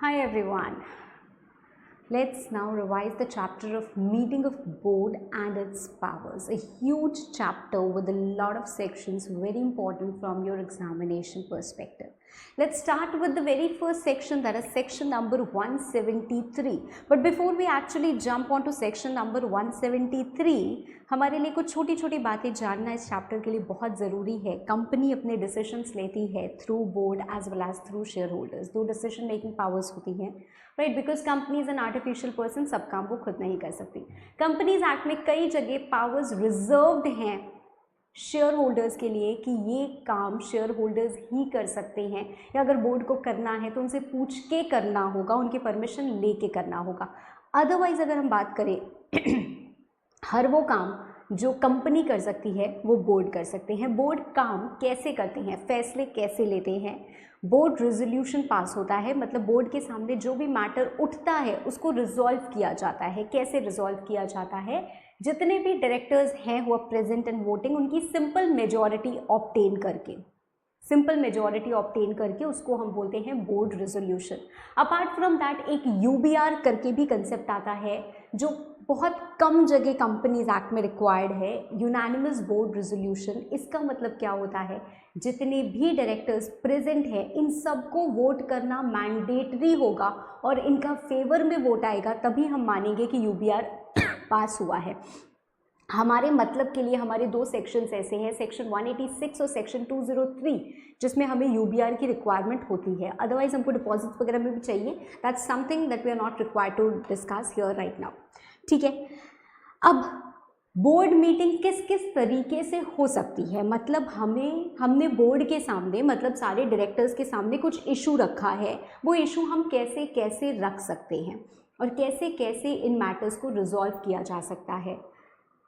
Hi everyone. Let's now revise the chapter of meeting of board and its powers. A huge chapter with a lot of sections, very important from your examination perspective. Let's start with the very first section, that is section number 173. But before we actually jump on to section number 173, हमारे लिए कुछ छोटी छोटी बातें जानना इस chapter के लिए बहुत ज़रूरी है. कंपनी अपने डिसीजंस लेती है through board as well as through shareholders. दो डिसीजन मेकिंग पावर्स होती हैं, right, because company is an artificial person, सब काम वो खुद नहीं कर सकती. कंपनीज एक्ट में कई जगह पावर्स रिजर्व्ड हैं शेयर होल्डर्स के लिए कि ये काम शेयर होल्डर्स ही कर सकते हैं, या अगर बोर्ड को करना है तो उनसे पूछ के करना होगा, उनकी परमिशन लेके करना होगा. अदरवाइज अगर हम बात करें हर वो काम जो कंपनी कर सकती है वो बोर्ड कर सकते हैं. बोर्ड काम कैसे करते हैं, फैसले कैसे लेते हैं, बोर्ड रेजोल्यूशन पास होता है, मतलब बोर्ड के सामने जो भी मैटर उठता है उसको रिजॉल्व किया जाता है. कैसे रिजॉल्व किया जाता है, जितने भी डायरेक्टर्स हैं वो प्रेजेंट एंड वोटिंग, उनकी सिंपल मेजॉरिटी ऑब्टेन करके, सिंपल मेजॉरिटी ऑब्टेन करके उसको हम बोलते हैं board resolution. Apart from that एक यूबीआर करके भी कंसेप्ट आता है जो बहुत कम जगह कंपनीज एक्ट में रिक्वायर्ड है, यूनानिमस बोर्ड रेजोल्यूशन. इसका मतलब क्या होता है, जितने भी डायरेक्टर्स प्रेजेंट हैं इन सबको वोट करना मैंडेटरी होगा और इनका फेवर में वोट आएगा, तभी हम मानेंगे कि यूबीआर पास हुआ है. हमारे मतलब के लिए हमारे दो सेक्शंस ऐसे हैं, सेक्शन 186 और सेक्शन 203, जिसमें हमें यूबीआर की रिक्वायरमेंट होती है. अदरवाइज हमको डिपॉजिट्स वगैरह में भी चाहिए. That's something that we are not required to discuss here right now. ठीक है, अब बोर्ड मीटिंग किस किस तरीके से हो सकती है, मतलब हमने बोर्ड के सामने, मतलब सारे डायरेक्टर्स के सामने कुछ इशू रखा है, वो इशू हम कैसे कैसे रख सकते हैं और कैसे कैसे इन मैटर्स को रिजॉल्व किया जा सकता है.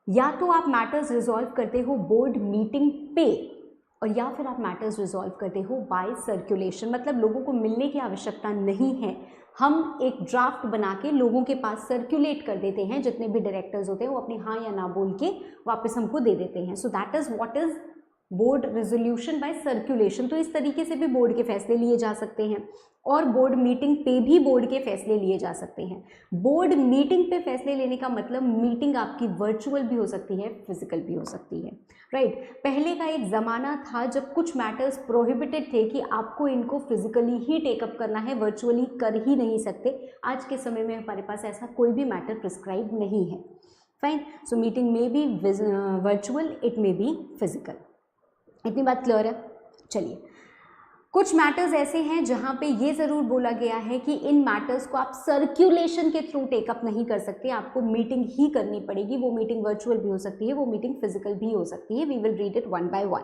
या तो आप मैटर्स रिजॉल्व करते हो बोर्ड मीटिंग पे, और या फिर आप मैटर्स रिजॉल्व करते हो बाय सर्कुलेशन, मतलब लोगों को मिलने की आवश्यकता नहीं है, हम एक ड्राफ्ट बना के लोगों के पास सर्कुलेट कर देते हैं. जितने भी डायरेक्टर्स होते हैं वो अपनी हाँ या ना बोल के वापस हमको दे देते हैं. So that is what is board resolution bye circulation. तो इस तरीके से भी बोर्ड के फैसले लिए जा सकते हैं और बोर्ड मीटिंग पे भी बोर्ड के फैसले लिए जा सकते हैं. बोर्ड मीटिंग पे फैसले लेने का मतलब मीटिंग आपकी वर्चुअल भी हो सकती है, फिजिकल भी हो सकती है, राइट. पहले का एक ज़माना था जब कुछ मैटर्स प्रोहिबिटेड थे कि आपको इनको फिजिकली ही टेकअप करना है, वर्चुअली कर ही नहीं सकते. आज के समय में हमारे पास ऐसा कोई भी मैटर प्रिस्क्राइब नहीं है. फाइन. सो मीटिंग में भी virtual, it may B physical. इतनी बात क्लियर है. चलिए, कुछ मैटर्स ऐसे हैं जहां पे ये ज़रूर बोला गया है कि इन मैटर्स को आप सर्कुलेशन के थ्रू टेकअप नहीं कर सकते, आपको मीटिंग ही करनी पड़ेगी. वो मीटिंग वर्चुअल भी हो सकती है, वो मीटिंग फिजिकल भी हो सकती है. We will read it one by one.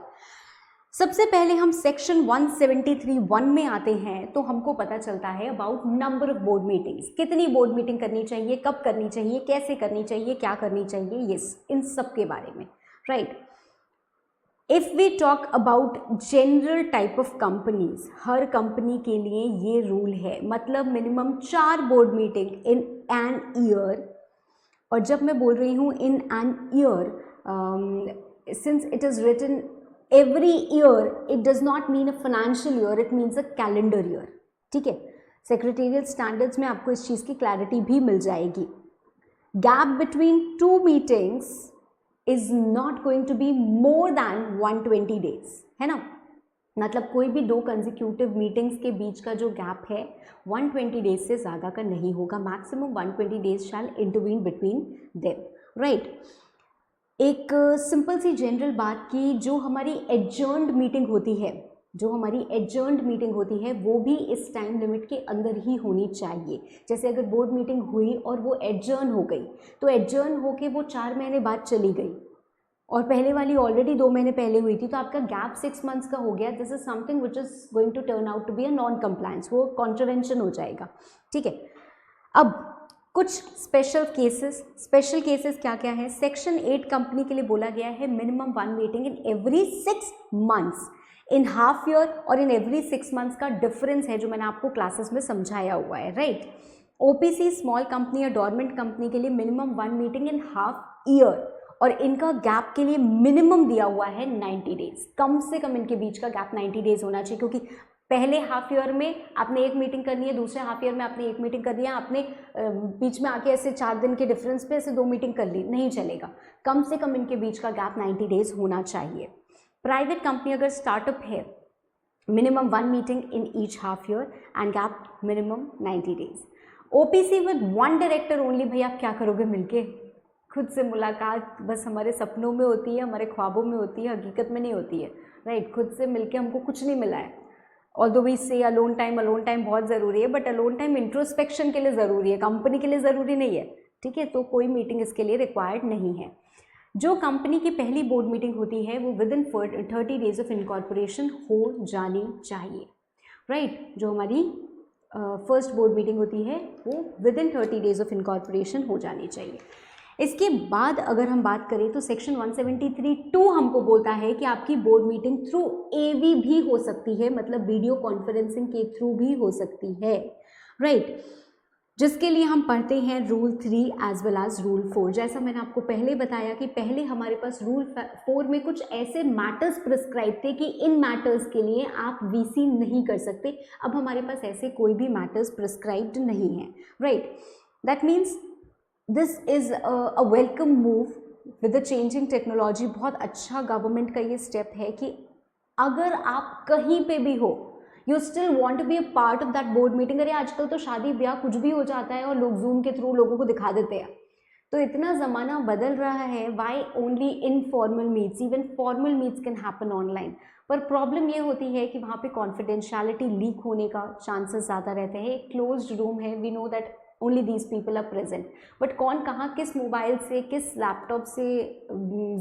सबसे पहले हम सेक्शन 173(1) में आते हैं तो हमको पता चलता है about number of board meetings. कितनी बोर्ड मीटिंग करनी चाहिए, कब करनी चाहिए, कैसे करनी चाहिए, क्या करनी चाहिए, यस, इन सब के बारे में, right. If we talk about general type of companies, हर कंपनी के लिए ये रूल है, मतलब minimum 4 board meeting in an year. और जब मैं बोल रही हूँ in an year, since it is written every year, it does not mean a financial year, it means a calendar year. ठीक है, सेक्रेटेरियल स्टैंडर्ड्स में आपको इस चीज़ की क्लैरिटी भी मिल जाएगी. Gap between 2 meetings is not going to be more than 120 days, है ना. मतलब कोई भी 2 कंजिक्यूटिव मीटिंग्स के बीच का जो गैप है 120 डेज से ज़्यादा का नहीं होगा. मैक्सिमम 120 डेज शैल इंटरवीन बिटवीन देम, राइट. एक सिंपल सी जनरल बात की, जो हमारी एडजर्न्ड मीटिंग होती है, वो भी इस टाइम लिमिट के अंदर ही होनी चाहिए. जैसे अगर बोर्ड मीटिंग हुई और वो एडजर्न हो गई, तो एडजर्न होके वो 4 महीने बाद चली गई और पहले वाली ऑलरेडी 2 महीने पहले हुई थी, तो आपका गैप 6 मंथ्स का हो गया. This is something which is going to turn out to be a non compliance, वो कॉन्ट्रवेंशन हो जाएगा. ठीक है, अब कुछ स्पेशल केसेस क्या क्या है. सेक्शन 8 कंपनी के लिए बोला गया है minimum 1 meeting in every 6 months, in half year और इन एवरी 6 मंथ्स का डिफरेंस है जो मैंने आपको क्लासेस में समझाया हुआ है, राइट. ओपीसी स्मॉल कंपनी या डोरमेंट कंपनी के लिए minimum 1 meeting in half year, और इनका गैप के लिए मिनिमम दिया हुआ है 90 डेज. कम से कम इनके बीच का गैप 90 डेज होना चाहिए, क्योंकि पहले हाफ ईयर में आपने एक मीटिंग करनी है, दूसरे हाफ ईयर में आपने एक मीटिंग करनी है, आपने बीच में आके ऐसे 4 दिन के डिफरेंस पे ऐसे 2 मीटिंग कर ली, नहीं चलेगा। कम से कम इनके बीच का गैप 90 डेज होना चाहिए। प्राइवेट कंपनी अगर स्टार्टअप है, minimum 1 meeting in each half year and gap minimum 90 days. OPC with 1 director only, भाई आप क्या करोगे मिलके? खुद से मुलाकात बस हमारे सपनों में होती है, हमारे ख्वाबों में होती है, हकीकत में नहीं होती है, राइट। खुद से मिलके हमको कुछ नहीं मिला है। ऑल्दो वी से अलोन टाइम बहुत ज़रूरी है, बट अलोन टाइम इंट्रोस्पेक्शन के लिए ज़रूरी है, कंपनी के लिए ज़रूरी नहीं है, ठीक है। तो कोई मीटिंग इसके लिए रिक्वायर्ड नहीं है। जो कंपनी की पहली बोर्ड मीटिंग होती है वो with in 30 days of incorporation हो जानी चाहिए, राइट। जो हमारी फर्स्ट बोर्ड मीटिंग होती है वो with in 30 days of incorporation हो जानी चाहिए। इसके बाद अगर हम बात करें तो सेक्शन 173(2) हमको बोलता है कि आपकी बोर्ड मीटिंग थ्रू एवी भी हो सकती है, मतलब वीडियो कॉन्फ्रेंसिंग के थ्रू भी हो सकती है, राइट। जिसके लिए हम पढ़ते हैं rule 3 as well as rule 4। जैसा मैंने आपको पहले बताया कि पहले हमारे पास रूल 4 में कुछ ऐसे मैटर्स प्रिस्क्राइब थे कि इन मैटर्स के लिए आप वीसी नहीं कर सकते। अब हमारे पास ऐसे कोई भी मैटर्स प्रिस्क्राइब्ड नहीं है, right. That means this is a welcome move with the changing technology. बहुत अच्छा गवर्नमेंट का ये स्टेप है कि अगर आप कहीं पे भी हो, you still want to be a part of that board meeting. अरे आजकल तो शादी ब्याह कुछ भी हो जाता है और लोग जूम के थ्रू लोगों को दिखा देते हैं। तो इतना ज़माना बदल रहा है, why only informal meets, even formal meets can happen online. पर प्रॉब्लम ये होती है कि वहाँ पे कॉन्फिडेंशियलिटी लीक होने का चांसेस ज़्यादा रहते हैं। एक क्लोज्ड रूम है, we know that only these people are present, but कौन कहाँ किस मोबाइल से किस लैपटॉप से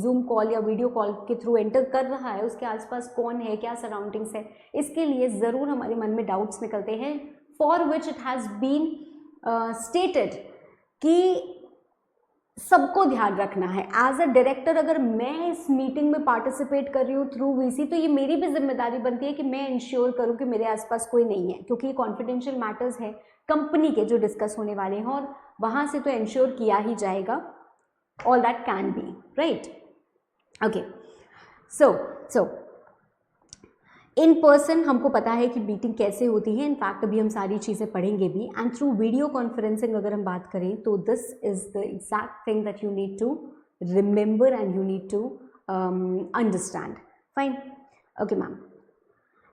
जूम कॉल या वीडियो कॉल के थ्रू एंटर कर रहा है, उसके आसपास कौन है, क्या सराउंडिंग्स है, इसके लिए ज़रूर हमारे मन में डाउट्स निकलते हैं। For which it has been stated कि सबको ध्यान रखना है। एज अ डायरेक्टर अगर मैं इस मीटिंग में पार्टिसिपेट कर रही हूँ थ्रू वीसी, तो ये मेरी भी जिम्मेदारी बनती है कि मैं इंश्योर करूँ कि मेरे आसपास कोई नहीं है, क्योंकि ये कॉन्फिडेंशियल मैटर्स है कंपनी के जो डिस्कस होने वाले हैं, और वहाँ से तो इंश्योर किया ही जाएगा all that can B, right. Okay, so in person हमको पता है कि मीटिंग कैसे होती है, इनफैक्ट अभी हम सारी चीज़ें पढ़ेंगे भी। एंड थ्रू वीडियो कॉन्फ्रेंसिंग अगर हम बात करें तो this is the exact thing that you need to remember and you need to understand. Fine, okay ma'am.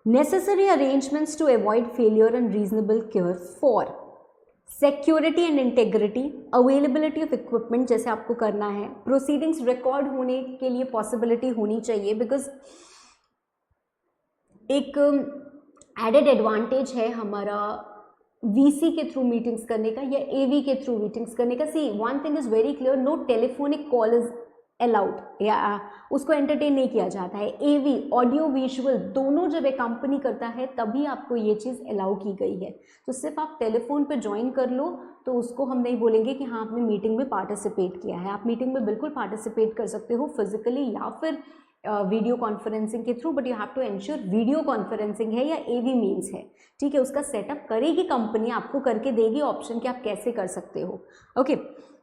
Necessary arrangements to avoid failure and reasonable care for security and integrity, availability of equipment जैसे आपको करना है, proceedings record होने के लिए possibility होनी चाहिए, because एक एडेड एडवांटेज है हमारा वीसी के थ्रू मीटिंग्स करने का या एवी के थ्रू मीटिंग्स करने का। See one thing is very clear, no telephonic call is allowed, या उसको एंटरटेन नहीं किया जाता है। एवी ऑडियो विजुअल दोनों जब एक कंपनी करता है तभी आपको ये चीज़ अलाउ की गई है। तो सिर्फ आप टेलीफोन पे ज्वाइन कर लो तो उसको हम नहीं बोलेंगे कि हाँ आपने मीटिंग में पार्टिसिपेट किया है। आप मीटिंग में बिल्कुल पार्टिसिपेट कर सकते हो फिजिकली या फिर वीडियो कॉन्फ्रेंसिंग के through, but you have to ensure video conferencing है या एवी मीन्स है, ठीक है। उसका सेटअप करेगी कंपनी, आपको करके देगी ऑप्शन कि आप कैसे कर सकते हो, ओके।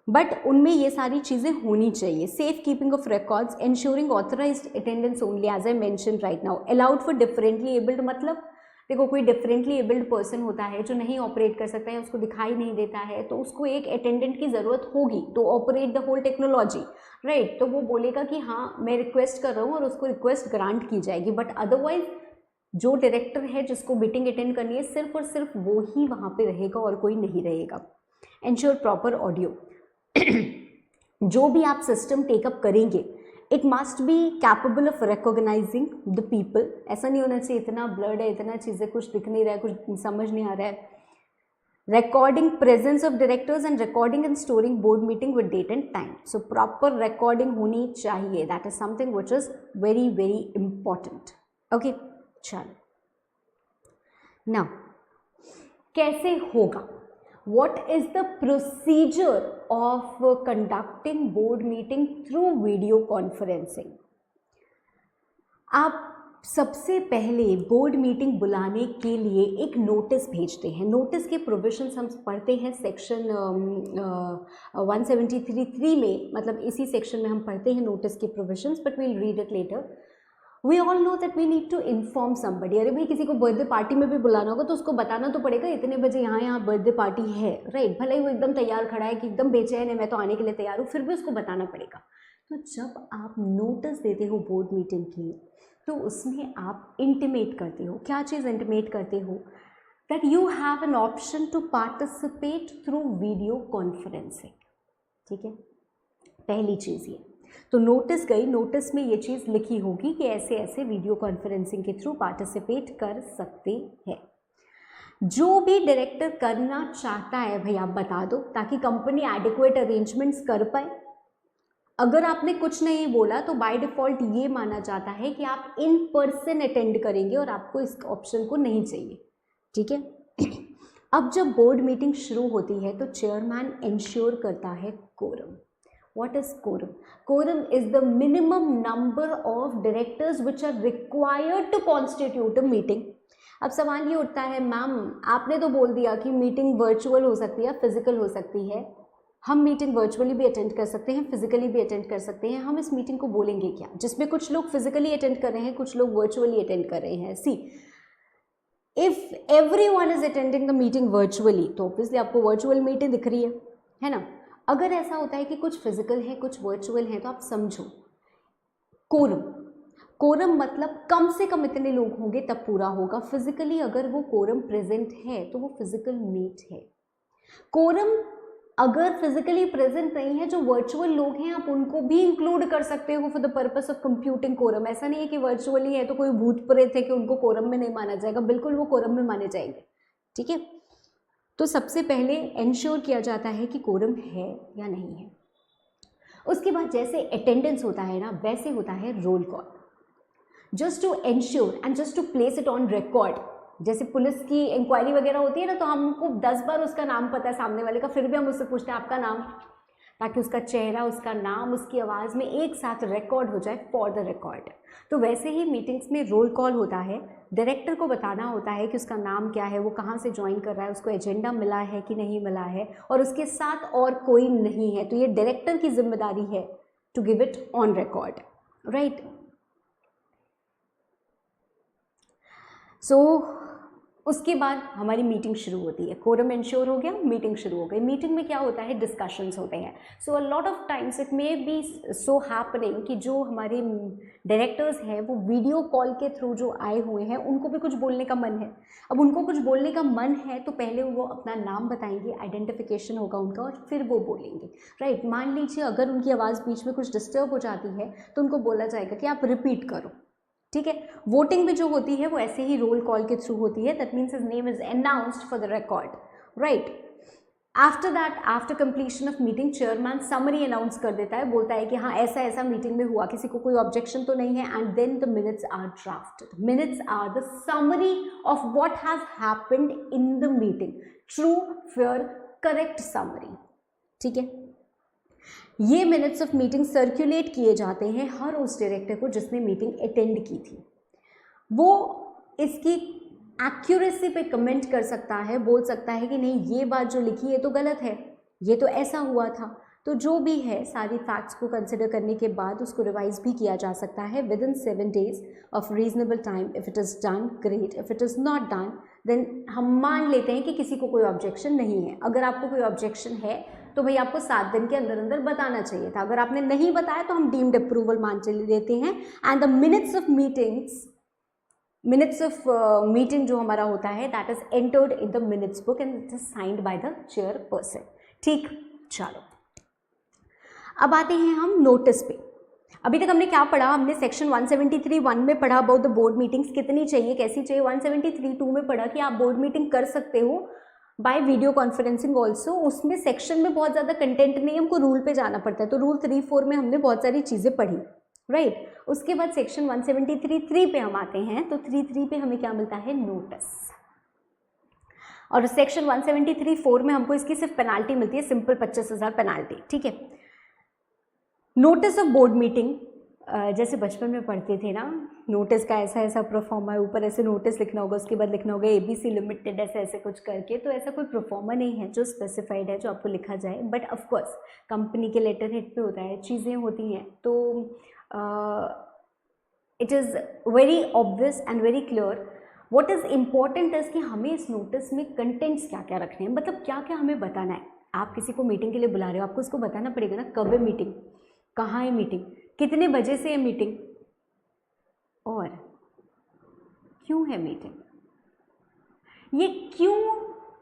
बट उनमें ये सारी चीज़ें होनी चाहिए। Safe keeping of records, ensuring authorised attendance only as I mention right now, allowed for differently abled, मतलब देखो कोई डिफरेंटली एबल्ड पर्सन होता है जो नहीं ऑपरेट कर सकता है, उसको दिखाई नहीं देता है, तो उसको एक अटेंडेंट की ज़रूरत होगी to operate the whole technology, right. तो वो बोलेगा कि हाँ मैं रिक्वेस्ट कर रहा हूँ और उसको रिक्वेस्ट ग्रांट की जाएगी। बट अदरवाइज जो डायरेक्टर है जिसको मीटिंग अटेंड करनी है सिर्फ और सिर्फ वो ही वहाँ पे रहेगा और कोई नहीं रहेगा। एंश्योर प्रॉपर ऑडियो, जो भी आप सिस्टम टेकअप करेंगे it must be capable of recognising the people. ऐसा नहीं होना चाहिए इतना ब्लर्ड है, इतना चीज़ें कुछ दिख नहीं रहा है, कुछ समझ नहीं आ रहा है। Recording presence of directors and recording and storing board meeting with date and time. So proper recording होनी चाहिए, that is something which is very very important, okay. चलो नाउ कैसे होगा, what is the procedure of conducting board meeting through video conferencing। आप सबसे पहले board meeting बुलाने के लिए एक नोटिस भेजते हैं। नोटिस के प्रोविजंस हम पढ़ते हैं सेक्शन 173(3) में, मतलब इसी सेक्शन में हम पढ़ते हैं नोटिस के provisions, but we'll read it later. We all know that we need to inform somebody. अरे भाई किसी को बर्थडे पार्टी में भी बुलाना होगा तो उसको बताना तो पड़ेगा इतने बजे यहाँ बर्थडे पार्टी है, राइट। भले ही वो एकदम तैयार खड़ा है कि एकदम बेचैन है मैं तो आने के लिए तैयार हूँ, फिर भी उसको बताना पड़ेगा। तो जब आप नोटिस देते हो बोर्ड मीटिंग की तो उसमें आप इंटीमेट करते हो, क्या चीज़ इंटीमेट करते हो, that you have an option to participate through video conferencing. ठीक है, पहली चीज़ ये। तो नोटिस गई, नोटिस में ये चीज़ लिखी होगी कि ऐसे ऐसे वीडियो कॉन्फ्रेंसिंग के थ्रू पार्टिसिपेट कर सकते हैं। जो भी डायरेक्टर करना चाहता है भाई आप बता दो, ताकि कंपनी एडिक्वेट अरेंजमेंट्स कर पाए। अगर आपने कुछ नहीं बोला तो बाय डिफ़ॉल्ट ये माना जाता है कि आप इन पर्सन अटेंड करेंगे और आपको इस ऑप्शन को नहीं चाहिए। ठीक है, अब जब बोर्ड मीटिंग शुरू होती है तो चेयरमैन इंश्योर करता है quorum. What is quorum? Quorum is the minimum number of directors which are required to constitute a meeting. अब सवाल ये उठता है, मैम आपने तो बोल दिया कि मीटिंग वर्चुअल हो सकती है, फिजिकल हो सकती है। हम मीटिंग वर्चुअली भी अटेंड कर सकते हैं, फिजिकली भी अटेंड कर सकते हैं। हम इस मीटिंग को बोलेंगे क्या, जिसमें कुछ लोग फिजिकली अटेंड कर रहे हैं, कुछ लोग वर्चुअली अटेंड कर रहे हैं। See, if everyone is attending the meeting virtually तो ऑब्वियसली आपको वर्चुअल मीटिंग दिख रही है ना। अगर ऐसा होता है कि कुछ फिजिकल है कुछ वर्चुअल है तो आप समझो कोरम, कोरम मतलब कम से कम इतने लोग होंगे तब पूरा होगा। फिजिकली अगर वो कोरम प्रेजेंट है तो वो फिजिकल मीट है। कोरम अगर फिजिकली प्रेजेंट नहीं है, जो वर्चुअल लोग हैं आप उनको भी इंक्लूड कर सकते हो for the purpose of computing quorum. ऐसा नहीं है कि वर्चुअली है तो कोई भूत प्रेत है कि उनको कोरम में नहीं माना जाएगा, बिल्कुल वो कोरम में माने जाएंगे। ठीक है, तो सबसे पहले इंश्योर किया जाता है कि कोरम है या नहीं है। उसके बाद जैसे अटेंडेंस होता है ना, वैसे होता है roll call, just to ensure and just to place it on record. जैसे पुलिस की इंक्वायरी वगैरह होती है ना, तो हमको 10 बार उसका नाम पता है सामने वाले का, फिर भी हम उससे पूछते हैं आपका नाम, ताकि उसका चेहरा, उसका नाम, उसकी आवाज़ में एक साथ रिकॉर्ड हो जाए फॉर द रिकॉर्ड। तो वैसे ही मीटिंग्स में रोल कॉल होता है। डायरेक्टर को बताना होता है कि उसका नाम क्या है, वो कहाँ से ज्वाइन कर रहा है, उसको एजेंडा मिला है कि नहीं मिला है, और उसके साथ और कोई नहीं है। तो ये डायरेक्टर की जिम्मेदारी है to give it on record, right. So उसके बाद हमारी मीटिंग शुरू होती है। कोरम इंश्योर हो गया, मीटिंग शुरू हो गई। मीटिंग में क्या होता है, डिस्कशंस होते हैं। So a lot of times it may be so happening कि जो हमारे डायरेक्टर्स हैं वो वीडियो कॉल के थ्रू जो आए हुए हैं उनको भी कुछ बोलने का मन है। अब उनको कुछ बोलने का मन है तो पहले वो अपना नाम बताएंगे, आइडेंटिफिकेशन होगा उनका, और फिर वो बोलेंगे, राइट। मान लीजिए अगर उनकी आवाज़ बीच में कुछ डिस्टर्ब हो जाती है तो उनको बोला जाएगा कि आप रिपीट करो। ठीक है, वोटिंग भी जो होती है वो ऐसे ही रोल कॉल के थ्रू होती है। That means his name is announced for the record, right. After that, after completion of meeting, chairman summary announce कर देता है, बोलता है कि हाँ ऐसा ऐसा मीटिंग में हुआ, किसी को कोई ऑब्जेक्शन तो नहीं है, and then the minutes are drafted. Minutes are the summary of what has happened in the meeting, true, fair, correct summary. ठीक है, ये मिनट्स ऑफ मीटिंग सर्कुलेट किए जाते हैं हर उस डायरेक्टर को जिसने मीटिंग अटेंड की थी। वो इसकी एक्यूरेसी पे कमेंट कर सकता है, बोल सकता है कि नहीं ये बात जो लिखी है तो गलत है, ये तो ऐसा हुआ था। तो जो भी है सारी फैक्ट्स को कंसिडर करने के बाद उसको रिवाइज भी किया जा सकता है within 7 days of reasonable time. If it is done great, if it is not done then हम मान लेते हैं कि किसी को कोई ऑब्जेक्शन नहीं है। अगर आपको कोई ऑब्जेक्शन है तो भाई आपको 7 दिन के अंदर अंदर बताना चाहिए था। अगर आपने नहीं बताया तो हम डीम्ड अप्रूवल मान लेते हैं। And the minutes of meetings, minutes of meeting जो हमारा होता है that is entered in the minutes book and it is signed by the chairperson. ठीक, चलो अब आते हैं हम नोटिस पे। अभी तक हमने क्या पढ़ा, हमने सेक्शन 173(1) में पढ़ा अबाउट द बोर्ड मीटिंग्स कितनी चाहिए, कैसी चाहिए। 173(2) में पढ़ा कि आप बोर्ड मीटिंग कर सकते हो बाय वीडियो कॉन्फ्रेंसिंग ऑल्सो। उसमें सेक्शन में बहुत ज़्यादा कंटेंट नहीं, हमको रूल पे जाना पड़ता है। तो रूल 3-4 में हमने बहुत सारी चीज़ें पढ़ी, राइट। उसके बाद सेक्शन 173(3) पे हम आते हैं। तो 3(3) पे हमें क्या मिलता है, नोटिस। और सेक्शन 173(4) में हमको इसकी सिर्फ पेनाल्टी मिलती है, सिंपल 25,000 पेनाल्टी। ठीक है, नोटिस ऑफ बोर्ड मीटिंग, जैसे बचपन में पढ़ते थे ना, नोटिस का ऐसा ऐसा प्रोफॉर्मा है, ऊपर ऐसे नोटिस लिखना होगा, उसके बाद लिखना होगा ABC लिमिटेड, ऐसे ऐसे कुछ करके। तो ऐसा कोई प्रोफॉर्मा नहीं है जो स्पेसिफाइड है जो आपको लिखा जाए, बट ऑफकोर्स कंपनी के लेटर हेड पे होता है, चीज़ें होती हैं। तो it is very obvious and very clear. What is important is कि हमें इस नोटिस में कंटेंट्स क्या क्या रखने हैं, मतलब क्या क्या हमें बताना है। आप किसी को मीटिंग के लिए बुला रहे हो, आपको उसको बताना पड़ेगा ना, कब है मीटिंग, कहाँ है मीटिंग, कितने बजे से है मीटिंग, और क्यों है मीटिंग। ये क्यों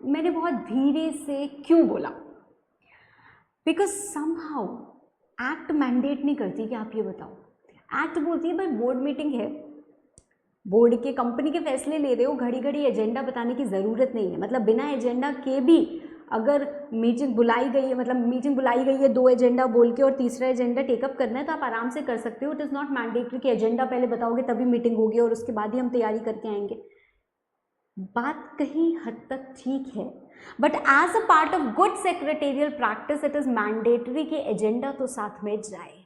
मैंने बहुत धीरे से क्यों बोला, बिकॉज समहाउ एक्ट मैंडेट नहीं करती कि आप ये बताओ। एक्ट बोलती है भाई बोर्ड मीटिंग है, बोर्ड के कंपनी के फैसले ले रहे हो, घड़ी घड़ी एजेंडा बताने की ज़रूरत नहीं है। मतलब बिना एजेंडा के भी अगर मीटिंग बुलाई गई है, मतलब मीटिंग बुलाई गई है 2 एजेंडा बोल के और तीसरा एजेंडा टेकअप करना है, तो आप आराम से कर सकते हो। इट इज़ नॉट मैंडेटरी कि एजेंडा पहले बताओगे तभी मीटिंग होगी और उसके बाद ही हम तैयारी करके आएंगे। बात कहीं हद तक ठीक है, but as a part of good secretarial practice it is mandatory कि एजेंडा तो साथ में जाए।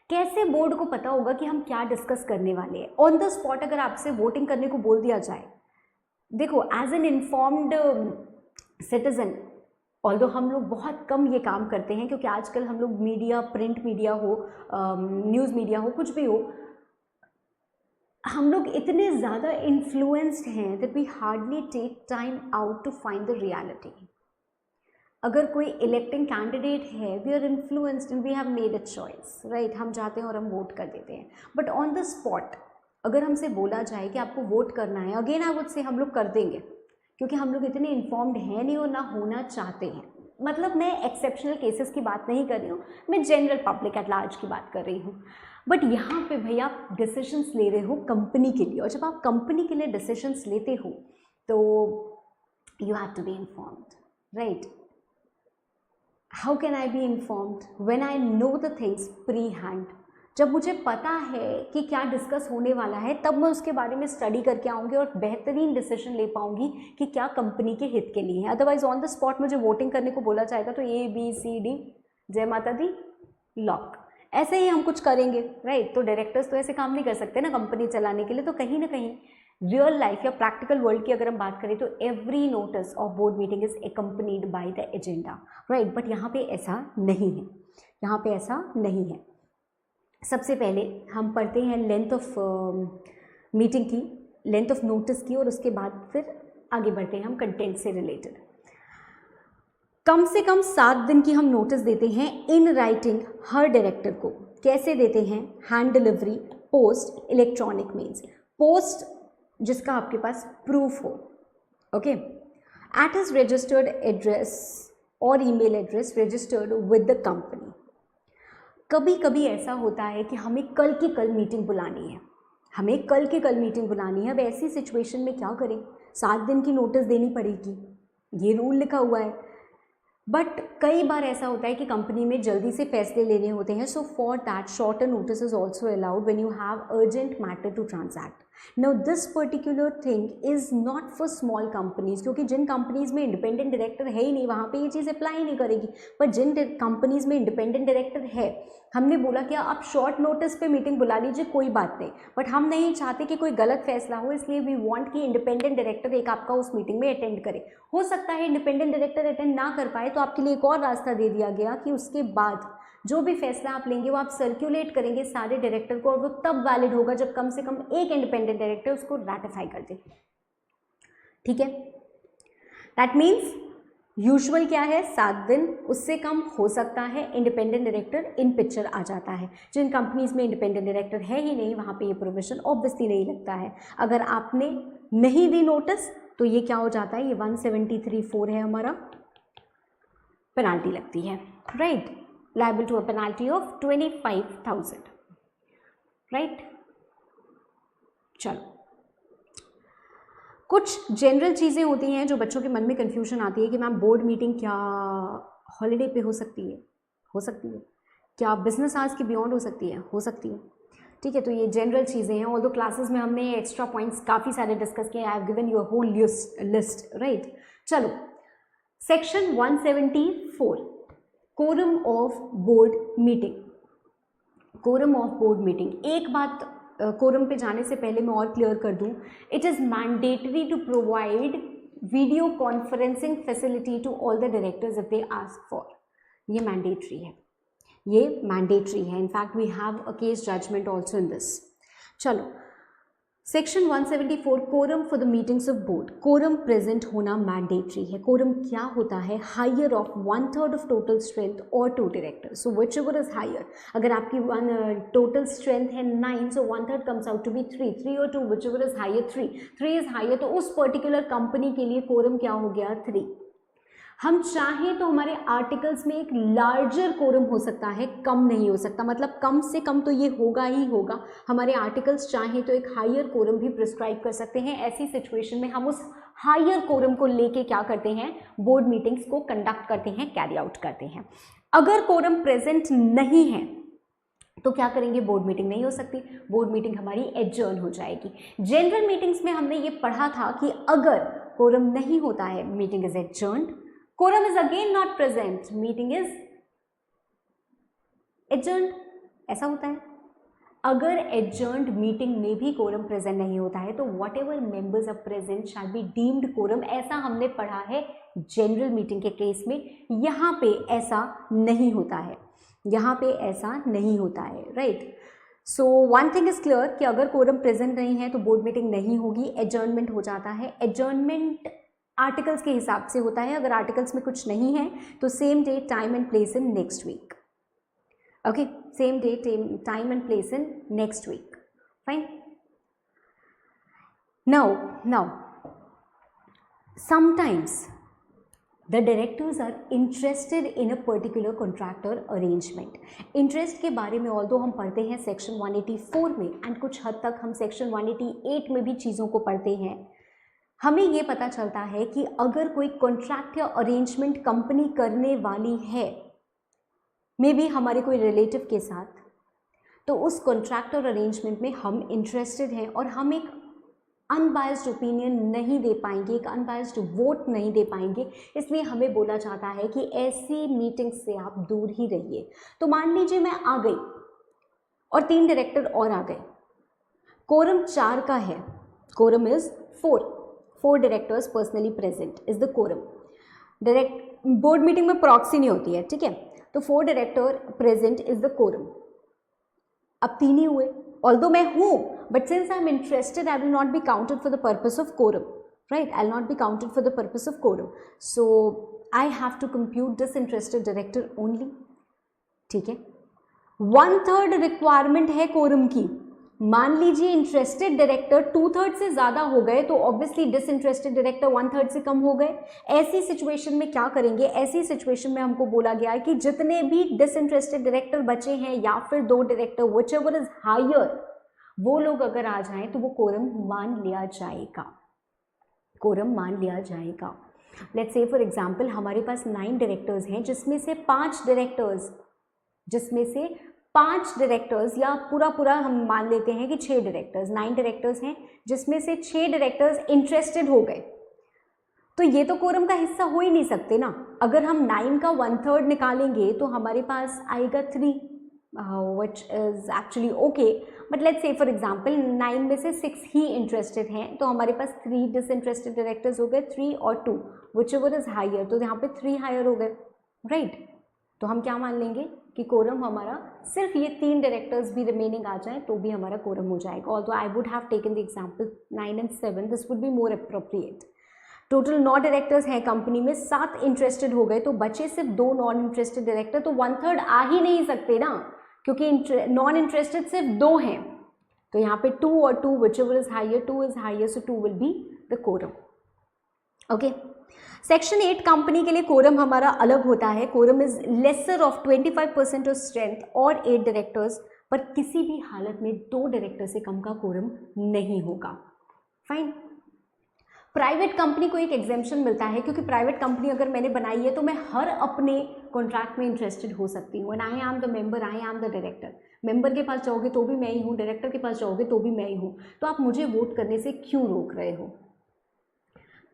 कैसे बोर्ड को पता होगा कि हम क्या डिस्कस करने वाले हैं। ऑन द स्पॉट अगर आपसे वोटिंग करने को बोल दिया जाए, देखो as an informed citizen, although हम लोग बहुत कम ये काम करते हैं क्योंकि आजकल हम लोग मीडिया, प्रिंट मीडिया हो, न्यूज़ मीडिया हो, कुछ भी हो, हम लोग इतने ज़्यादा इन्फ्लुएंस्ड हैं that we hardly take time out to find the reality. अगर कोई इलेक्टिंग कैंडिडेट है, we are influenced and we have made a choice, right, हम जाते हैं और हम वोट कर देते हैं। बट ऑन द स्पॉट अगर हमसे बोला जाए कि आपको वोट करना है, अगेन आई वुड से हम लोग कर देंगे क्योंकि हम लोग इतने इन्फॉर्म्ड हैं नहीं और ना होना चाहते हैं। मतलब मैं एक्सेप्शनल केसेस की बात नहीं कर रही हूँ, मैं जनरल पब्लिक एट लार्ज की बात कर रही हूँ। बट यहाँ पे भैया आप डिसीजंस ले रहे हो कंपनी के लिए, और जब आप कंपनी के लिए डिसीजंस लेते हो तो you have to be informed, right. How can I be informed when I know the things pre hand. जब मुझे पता है कि क्या डिस्कस होने वाला है, तब मैं उसके बारे में स्टडी करके आऊँगी और बेहतरीन डिसीजन ले पाऊँगी कि क्या कंपनी के हित के लिए है। अदरवाइज ऑन द स्पॉट मुझे वोटिंग करने को बोला जाएगा तो ABCD जय माता दी लॉक, ऐसे ही हम कुछ करेंगे, राइट। तो डायरेक्टर्स तो ऐसे काम नहीं कर सकते ना कंपनी चलाने के लिए। तो कहीं ना कहीं रियल लाइफ या प्रैक्टिकल वर्ल्ड की अगर हम बात करें तो every notice of board meeting is accompanied by the agenda, right. But यहाँ पे ऐसा नहीं है, यहाँ पे ऐसा नहीं है। सबसे पहले हम पढ़ते हैं लेंथ ऑफ मीटिंग की, लेंथ ऑफ नोटिस की, और उसके बाद फिर आगे बढ़ते हैं हम कंटेंट से रिलेटेड। कम से कम 7 दिन की हम नोटिस देते हैं इन राइटिंग हर डायरेक्टर को। कैसे देते हैं? Hand delivery, post, electronic means. Post जिसका आपके पास प्रूफ हो, okay, at his registered address और email address registered with the company. कभी कभी ऐसा होता है कि हमें कल की कल मीटिंग बुलानी है, हमें कल की कल मीटिंग बुलानी है। अब ऐसी सिचुएशन में क्या करें? 7 दिन की नोटिस देनी पड़ेगी, ये रूल लिखा हुआ है। बट कई बार ऐसा होता है कि कंपनी में जल्दी से फैसले लेने होते हैं, so for that shorter notice is also allowed when you have urgent matter to transact. Now this particular thing is not for small companies, क्योंकि जिन कंपनीज में इंडिपेंडेंट डायरेक्टर है ही नहीं वहाँ पे ये चीज़ अप्लाई नहीं करेगी। पर जिन कंपनीज में इंडिपेंडेंट डायरेक्टर है, हमने बोला कि आप शॉर्ट नोटिस पे मीटिंग बुला लीजिए, कोई बात नहीं, बट हम नहीं चाहते कि कोई गलत फैसला हो, इसलिए वी वांट कि इंडिपेंडेंट डायरेक्टर एक आपका उस मीटिंग में अटेंड करे। हो सकता है इंडिपेंडेंट डायरेक्टर अटेंड ना कर पाए, तो आपके लिए एक और रास्ता दे दिया गया कि उसके बाद जो भी फैसला आप लेंगे वो आप सर्कुलेट करेंगे सारे डायरेक्टर को, और वो तब वैलिड होगा जब कम से कम एक इंडिपेंडेंट डायरेक्टर उसको रैटिफाई कर दे। ठीक है, दैट मीन्स यूजुअल क्या है? 7 दिन, उससे कम हो सकता है इंडिपेंडेंट डायरेक्टर इन पिक्चर आ जाता है। जिन कंपनीज में इंडिपेंडेंट डायरेक्टर है ही नहीं वहाँ पे ये प्रोविजन ऑब्वियसली नहीं लगता है। अगर आपने नहीं दी नोटिस तो ये क्या हो जाता है? ये 173(4) है हमारा, पेनाल्टी लगती है, right, liable to a penalty of 25,000, right. चलो, कुछ जनरल चीज़ें होती हैं जो बच्चों के मन में कन्फ्यूजन आती है कि मैम बोर्ड मीटिंग क्या हॉलीडे पे हो सकती है? हो सकती है। क्या बिजनेस आवर्स के बियॉन्ड हो सकती है? हो सकती है। ठीक है, तो ये जनरल चीज़ें हैं। ऑल्दो क्लासेस में हमने एक्स्ट्रा पॉइंट्स काफ़ी सारे डिस्कस किए, I have given you a whole list, right. चलो, section 174, quorum of board meeting. Quorum of board meeting, एक बात कोरम पे जाने से पहले मैं और क्लियर कर दूं, it is mandatory to provide video conferencing facility to all the directors if they ask for. ये मैंडेटरी है, ये मैंडेटरी है। In fact we have a case judgment also in this. चलो, section 174 quorum for the meetings of board. Quorum present होना mandatory है। Quorum क्या होता है? Higher of 1/3 of total strength और 2 directors, so whichever is higher. अगर आपकी total strength है 9, so 1/3 comes out to be 3 और 2, whichever is higher 3 is higher, तो उस पर्टिकुलर कंपनी के लिए कोरम क्या हो गया? 3। हम चाहें तो हमारे आर्टिकल्स में एक लार्जर कोरम हो सकता है, कम नहीं हो सकता, मतलब कम से कम तो ये होगा ही होगा। हमारे आर्टिकल्स चाहें तो एक हायर कोरम भी प्रिस्क्राइब कर सकते हैं। ऐसी सिचुएशन में हम उस हायर कोरम को लेके क्या करते हैं? बोर्ड मीटिंग्स को कंडक्ट करते हैं, कैरी आउट करते हैं। अगर कोरम प्रेजेंट नहीं है तो क्या करेंगे? बोर्ड मीटिंग नहीं हो सकती, बोर्ड मीटिंग हमारी एडजर्न हो जाएगी। जनरल मीटिंग्स में हमने ये पढ़ा था कि अगर कोरम नहीं होता है, meeting is adjourned. Quorum is again not present, meeting is adjourned, ऐसा होता है। अगर adjourned मीटिंग में भी quorum present नहीं होता है तो whatever members are present shall be deemed quorum, ऐसा हमने पढ़ा है जनरल मीटिंग के केस में। यहाँ पे ऐसा नहीं होता है, यहाँ पे ऐसा नहीं होता है, right. So one thing is clear कि अगर quorum present नहीं है तो बोर्ड मीटिंग नहीं होगी, adjournment हो जाता है। adjournment आर्टिकल्स के हिसाब से होता है। अगर आर्टिकल्स में कुछ नहीं है तो same day time and place in next week. Okay, same day time and place in next week, fine. Now sometimes the directors are interested in a particular contract or arrangement। Interest के बारे में although हम पढ़ते हैं section 184 में, and कुछ हद तक हम सेक्शन 188 में भी चीज़ों को पढ़ते हैं। हमें ये पता चलता है कि अगर कोई कॉन्ट्रैक्ट या अरेंजमेंट कंपनी करने वाली है, मे बी हमारे कोई रिलेटिव के साथ, तो उस कॉन्ट्रैक्ट और अरेंजमेंट में हम इंटरेस्टेड हैं और हम एक अनबायस्ड ओपिनियन नहीं दे पाएंगे, एक अनबायस्ड वोट नहीं दे पाएंगे, इसलिए हमें बोला जाता है कि ऐसी मीटिंग से आप दूर ही रहिए। तो मान लीजिए मैं आ गई और 3 डायरेक्टर और आ गए, कोरम 4 का है, quorum is 4 directors personally present is the quorum. Direct board meeting में प्रॉक्सी नहीं होती है, ठीक है, तो 4 director present is the quorum. अब 3 ही हुए, ऑल्दो मैं हूं, but since I am interested I will not be counted for the purpose of quorum, right, I will not be counted for the purpose of quorum, so I have to compute disinterested director only, ठीक है। 1/3 requirement है quorum की। मान लीजिए interested director 2/3 से ज़्यादा हो गए तो ऑब्वियसली डिसइंटरेस्टेड डायरेक्टर 1/3 से कम हो गए। ऐसी सिचुएशन में क्या करेंगे? ऐसी सिचुएशन में हमको बोला गया है कि जितने भी डिसइंटरेस्टेड डायरेक्टर बचे हैं या फिर 2 director, whichever is higher, वो लोग अगर आ जाएं तो वो कोरम मान लिया जाएगा, कोरम मान लिया जाएगा। लेट्स से फॉर एग्जाम्पल हमारे पास 9 डायरेक्टर्स हैं, जिसमें से 5 डायरेक्टर्स या पूरा हम मान लेते हैं कि 6 डायरेक्टर्स, 9 डायरेक्टर्स हैं, जिसमें से 6 डायरेक्टर्स इंटरेस्टेड हो गए, तो ये तो कोरम का हिस्सा हो ही नहीं सकते ना। अगर हम 9 का 1/3 निकालेंगे तो हमारे पास आएगा 3, which is actually okay, but let's say for example 9 में से 6 ही इंटरेस्टेड हैं, तो हमारे पास 3 डिसइंटरेस्टेड डायरेक्टर्स हो गए, 3 और 2, विच एवर इज हायर, तो यहाँ पे 3 हायर हो गए, राइट। तो हम क्या मान लेंगे कि कोरम हमारा सिर्फ ये 3 डायरेक्टर्स भी रिमेनिंग आ जाए तो भी हमारा कोरम हो जाएगा। Although I would have taken the example 9 and 7, this would be more appropriate. Total 9 directors हैं कंपनी में, 7 इंटरेस्टेड हो गए तो बचे सिर्फ 2 नॉन इंटरेस्टेड डायरेक्टर, तो 1/3 आ ही नहीं सकते ना, क्योंकि नॉन इंटरेस्टेड सिर्फ 2 हैं, तो यहाँ पे 2 और 2, whichever is higher, 2 is higher, so 2 will be the quorum, okay. Section 8 company के लिए कोरम हमारा अलग होता है। Quorum is lesser of 25% of strength और 8 डायरेक्टर्स, पर किसी भी हालत में 2 डायरेक्टर से कम का कोरम नहीं होगा, फाइन। प्राइवेट कंपनी को एक एग्जेम्पशन मिलता है, क्योंकि प्राइवेट कंपनी अगर मैंने बनाई है तो मैं हर अपने कॉन्ट्रैक्ट में इंटरेस्टेड हो सकती हूँ। And I am the member, I am the director. Member के पास जाओगे तो भी मैं ही हूँ, डायरेक्टर के पास जाओगे तो भी मैं ही हूँ, तो आप मुझे वोट करने से क्यों रोक रहे हो?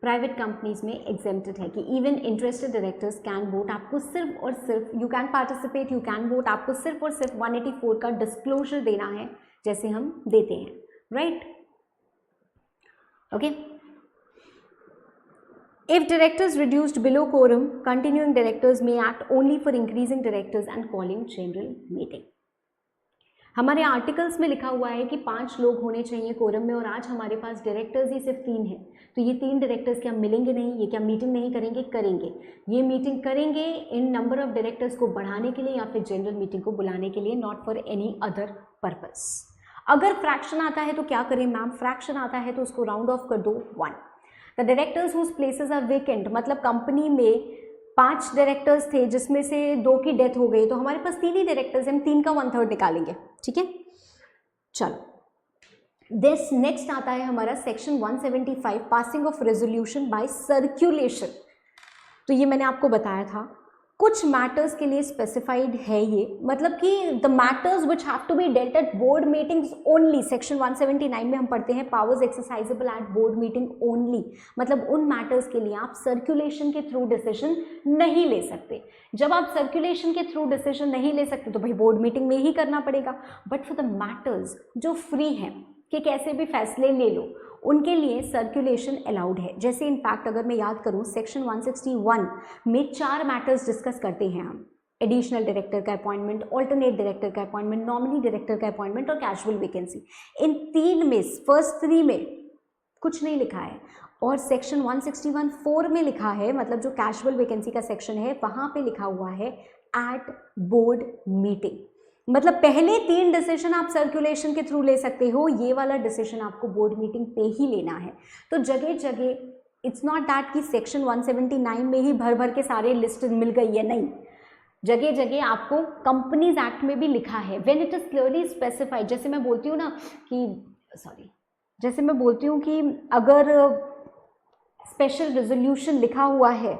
प्राइवेट कंपनीज में एग्जेम्प्टेड है कि even interested directors can vote, आपको सिर्फ और सिर्फ you can participate, you can vote, आपको सिर्फ और सिर्फ 184 का डिस्क्लोजर देना है जैसे हम देते हैं, right, okay. If directors reduced below quorum, continuing directors may act only for increasing directors and calling general meeting. हमारे आर्टिकल्स में लिखा हुआ है कि 5 लोग होने चाहिए कोरम में, और आज हमारे पास डायरेक्टर्स ही सिर्फ 3 हैं। तो ये 3 डायरेक्टर्स क्या मिलेंगे नहीं? ये क्या मीटिंग नहीं करेंगे? करेंगे। ये मीटिंग करेंगे इन नंबर ऑफ डायरेक्टर्स को बढ़ाने के लिए या फिर जनरल मीटिंग को बुलाने के लिए, not for any other purpose. अगर फ्रैक्शन आता है तो क्या करें मैम? फ्रैक्शन आता है तो उसको राउंड ऑफ कर दो 1। The directors whose places are vacant, मतलब कंपनी में 5 डायरेक्टर्स थे जिसमें से 2 की डेथ हो गई, तो हमारे पास 3 ही डायरेक्टर्स हैं, हम 3 का 1/3 निकालेंगे। ठीक है, चलो दिस नेक्स्ट आता है हमारा section 175, passing of resolution bye circulation. तो ये मैंने आपको बताया था, कुछ मैटर्स के लिए स्पेसिफाइड है ये, मतलब कि the matters which have to be dealt at board meetings only. Section 179 में हम पढ़ते हैं powers exercisable at board meeting only, मतलब उन मैटर्स के लिए आप सर्कुलेशन के थ्रू डिसीजन नहीं ले सकते। जब आप सर्कुलेशन के थ्रू डिसीजन नहीं ले सकते तो भाई बोर्ड मीटिंग में ही करना पड़ेगा। बट फॉर द मैटर्स जो फ्री हैं कि कैसे भी फैसले ले लो, उनके लिए सर्कुलेशन अलाउड है। जैसे इनफैक्ट अगर मैं याद करूं, सेक्शन 161 में 4 मैटर्स डिस्कस करते हैं हम, एडिशनल डायरेक्टर का अपॉइंटमेंट, ऑल्टरनेट डायरेक्टर का अपॉइंटमेंट, नॉमिनी डायरेक्टर का अपॉइंटमेंट और कैजुअल वैकेंसी। इन 3 में फर्स्ट 3 में कुछ नहीं लिखा है, और सेक्शन 161(4) में लिखा है, मतलब जो कैजुअल वैकेंसी का सेक्शन है वहां पे लिखा हुआ है एट बोर्ड मीटिंग। मतलब पहले 3 डिसीजन आप सर्कुलेशन के थ्रू ले सकते हो, ये वाला डिसीजन आपको बोर्ड मीटिंग पे ही लेना है। तो जगह जगह इट्स नॉट दैट कि सेक्शन 179 में ही भर भर के सारे लिस्ट मिल गई है, नहीं, जगह जगह आपको कंपनीज एक्ट में भी लिखा है when it is clearly specified. जैसे मैं बोलती हूँ ना कि जैसे मैं बोलती हूँ कि अगर स्पेशल रेजोल्यूशन लिखा हुआ है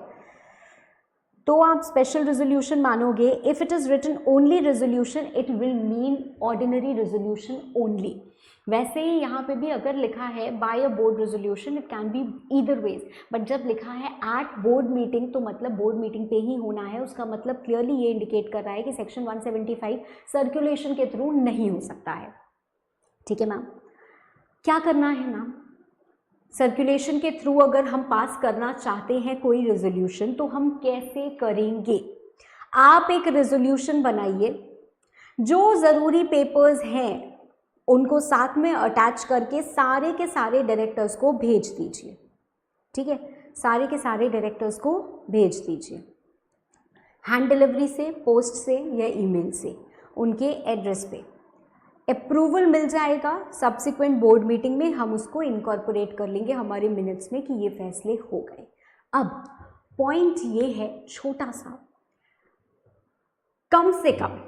तो आप स्पेशल रेजोल्यूशन मानोगे। If it is written only resolution it will mean ordinary resolution only. वैसे ही यहाँ पे भी अगर लिखा है by a board resolution, it can be either ways, but जब लिखा है एट बोर्ड मीटिंग तो मतलब बोर्ड मीटिंग पे ही होना है। उसका मतलब क्लियरली ये इंडिकेट कर रहा है कि सेक्शन 175 सर्कुलेशन के थ्रू नहीं हो सकता है। ठीक है मैम, क्या करना है मैम? सर्कुलेशन के थ्रू अगर हम पास करना चाहते हैं कोई रेजोल्यूशन तो हम कैसे करेंगे? आप एक रेजोल्यूशन बनाइए, जो ज़रूरी पेपर्स हैं उनको साथ में अटैच करके सारे के सारे डायरेक्टर्स को भेज दीजिए। ठीक है, सारे के सारे डायरेक्टर्स को भेज दीजिए, हैंड डिलीवरी से, पोस्ट से या ईमेल से, उनके एड्रेस पे। अप्रूवल मिल जाएगा, सब्सिक्वेंट बोर्ड मीटिंग में हम उसको इनकॉर्पोरेट कर लेंगे हमारे मिनट्स में कि ये फैसले हो गए। अब पॉइंट ये है छोटा सा, कम से कम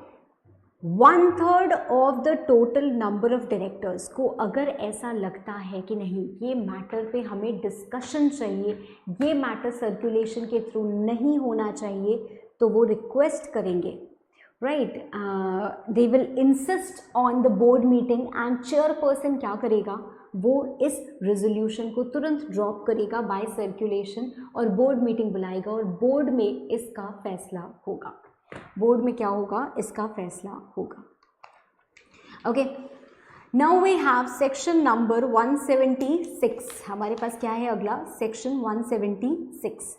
1/3 of the total number of directors को अगर ऐसा लगता है कि नहीं ये मैटर पे हमें डिस्कशन चाहिए, ये मैटर सर्कुलेशन के थ्रू नहीं होना चाहिए, तो वो रिक्वेस्ट करेंगे, right, they will insist on the board meeting and chairperson क्या करेगा, वो इस रेजोल्यूशन को तुरंत ड्रॉप करेगा बाय सर्कुलेशन और बोर्ड मीटिंग बुलाएगा और बोर्ड में इसका फैसला होगा। बोर्ड में क्या होगा? इसका फैसला होगा। Okay, now we have section number 176। हमारे पास क्या है अगला? सेक्शन 176।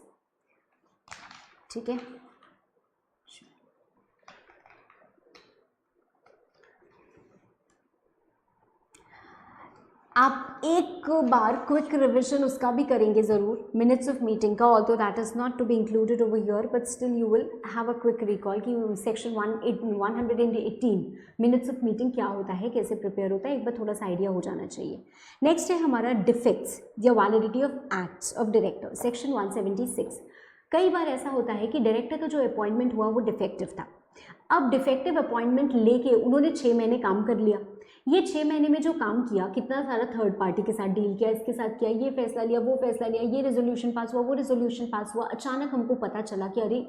ठीक है, आप एक बार क्विक रिविजन उसका भी करेंगे ज़रूर, मिनट्स ऑफ मीटिंग का, although that is not to be included over here, but still you will have a quick recall कि सेक्शन 118 मिनट्स ऑफ मीटिंग क्या होता है, कैसे प्रिपेयर होता है, एक बार थोड़ा सा आइडिया हो जाना चाहिए। नेक्स्ट है हमारा डिफेक्ट्स या validity of acts of director, section 176। कई बार ऐसा होता है कि डायरेक्टर का जो अपॉइंटमेंट हुआ वो डिफेक्टिव था। अब डिफेक्टिव अपॉइंटमेंट लेके उन्होंने 6 महीने काम कर लिया। ये 6 महीने में जो काम किया, कितना सारा थर्ड पार्टी के साथ डील किया, इसके साथ किया, ये फैसला लिया, वो फैसला लिया, ये रेजोल्यूशन पास हुआ, वो रेजोल्यूशन पास हुआ, अचानक हमको पता चला कि अरे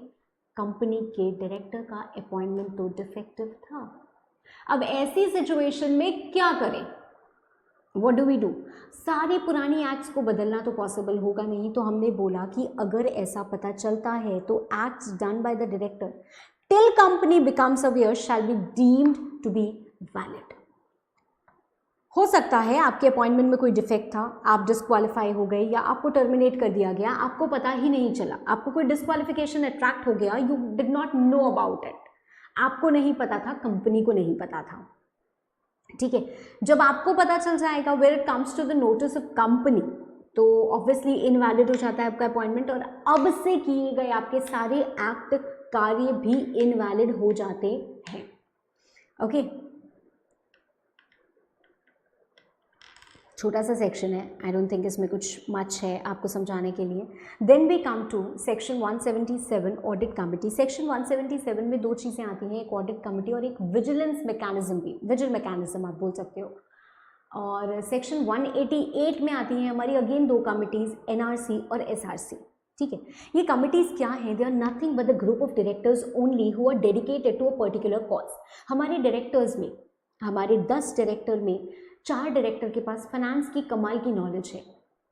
कंपनी के डायरेक्टर का अपॉइंटमेंट तो डिफेक्टिव था। अब ऐसी सिचुएशन में क्या करें? What do we do? सारी पुरानी एक्ट्स को बदलना तो पॉसिबल होगा नहीं, तो हमने बोला कि अगर ऐसा पता चलता है तो acts done by the director till company becomes aware shall be deemed to be valid. हो सकता है आपके अपॉइंटमेंट में कोई डिफेक्ट था, आप डिस्क्वालीफाई हो गए या आपको टर्मिनेट कर दिया गया, आपको पता ही नहीं चला, आपको कोई डिस्क्वालिफिकेशन अट्रैक्ट हो गया, you did not know about it, आपको नहीं पता था, कंपनी को नहीं पता था, ठीक है, जब आपको पता चल जाएगा where it comes to the notice of company, तो ऑब्वियसली इनवैलिड हो जाता है आपका अपॉइंटमेंट और अब से किए गए आपके सारे एक्ट कार्य भी इनवैलिड हो जाते हैं। ओके, छोटा सा सेक्शन है, आई डोंट थिंक इसमें कुछ मच है आपको समझाने के लिए। Then we come to section 177 audit committee. Section 177 में दो चीज़ें आती हैं, एक ऑडिट कमिटी और एक विजिलेंस मैकेनिज्म भी, विजिल मैकेनिज्म आप बोल सकते हो। और सेक्शन 188 में आती हैं हमारी अगेन दो कमिटीज़, एनआरसी और एसआरसी। ठीक है, ये कमिटीज़ क्या हैं? They are nothing but the group of directors only who are dedicated to a particular cause. हमारे डायरेक्टर्स में, हमारे 10 डायरेक्टर में 4 डायरेक्टर के पास फाइनेंस की कमाल की नॉलेज है।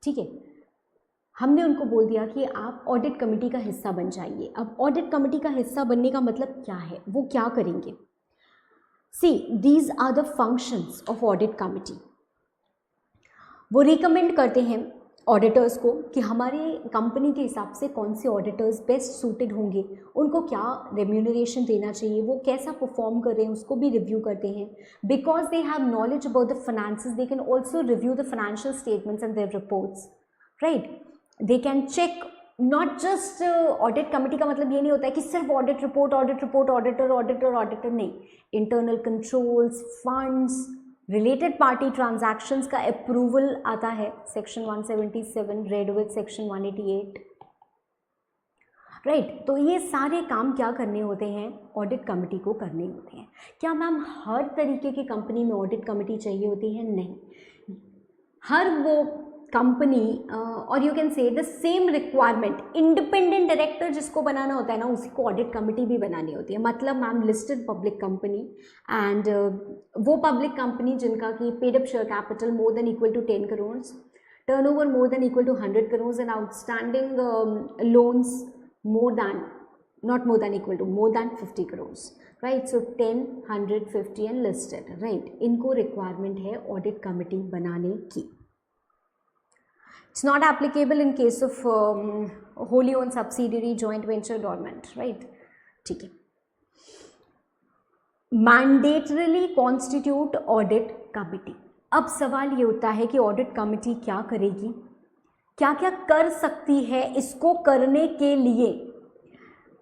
ठीक है, हमने उनको बोल दिया कि आप ऑडिट कमेटी का हिस्सा बन जाइए। अब ऑडिट कमेटी का हिस्सा बनने का मतलब क्या है, वो क्या करेंगे? See, these are the functions of audit committee. वो रिकमेंड करते हैं ऑडिटर्स को कि हमारे कंपनी के हिसाब से कौन से ऑडिटर्स बेस्ट सूटेड होंगे, उनको क्या रेम्यूनरेशन देना चाहिए, वो कैसा परफॉर्म कर रहे हैं उसको भी रिव्यू करते हैं। Because they have knowledge about the finances, they can also review the financial statements and their reports, right. They can check, not just audit committee का मतलब ये नहीं होता है कि सिर्फ ऑडिट रिपोर्ट, ऑडिटर, ऑडिटर नहीं। Internal controls, funds, related party transactions का अप्रूवल आता है section 177 read with section 188, right. तो ये सारे काम क्या करने होते हैं? ऑडिट कमेटी को करने होते हैं। क्या मैम हर तरीके की कंपनी में ऑडिट कमेटी चाहिए होती है? नहीं, हर वो कंपनी और you can say the same requirement, independent director जिसको बनाना होता है ना, उसी को ऑडिट कमेटी भी बनानी होती है। मतलब ma'am listed public company and वो पब्लिक कंपनी जिनका कि paid up share capital more than equal to 10 crore, turnover more than equal to 100 crore and outstanding loans more than, not more than equal to, more than 50 crores, right? So 10, 100, 50 and listed, right? इनको requirement है audit committee बनाने की। It's not applicable in case of wholly owned subsidiary, joint venture, dormant, right? ठीक है। Mandatorily constitute audit committee। अब सवाल ये होता है कि audit committee क्या करेगी, क्या क्या कर सकती है इसको करने के लिए।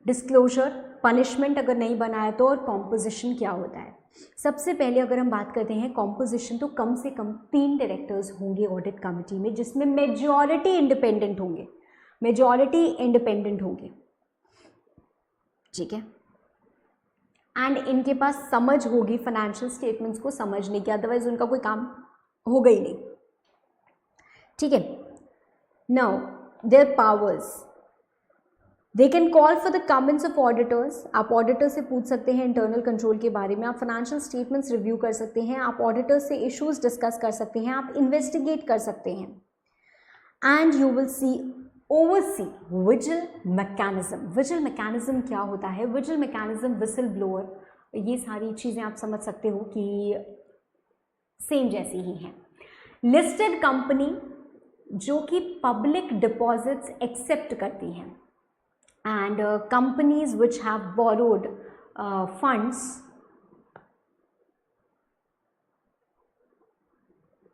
डिस्क्लोजर, पनिशमेंट अगर नहीं बनाया तो, और कॉम्पोजिशन क्या होता है। सबसे पहले अगर हम बात करते हैं कॉम्पोजिशन, तो कम से कम 3 डायरेक्टर्स होंगे ऑडिट कमेटी में, जिसमें मेजॉरिटी इंडिपेंडेंट होंगे, ठीक है। एंड इनके पास समझ होगी फाइनेंशियल स्टेटमेंट्स को समझने की, अदरवाइज उनका कोई काम होगा ही नहीं, ठीक है। Now, their powers, they can call for the comments of auditors। आप ऑडिटर से पूछ सकते हैं इंटरनल कंट्रोल के बारे में, आप फाइनेंशियल स्टेटमेंट्स रिव्यू कर सकते हैं, आप ऑडिटर से इश्यूज डिस्कस कर सकते हैं, आप इन्वेस्टिगेट कर सकते हैं। And you will see oversee vigil mechanism. Vigil mechanism क्या होता है? विजिल मैकेनिज्म, विसल ब्लोअर, ये सारी चीज़ें आप समझ सकते हो कि सेम जैसी ही हैं। लिस्टेड कंपनी जो कि पब्लिक डिपॉजिट्स एक्सेप्ट करती हैं, and companies which have borrowed funds,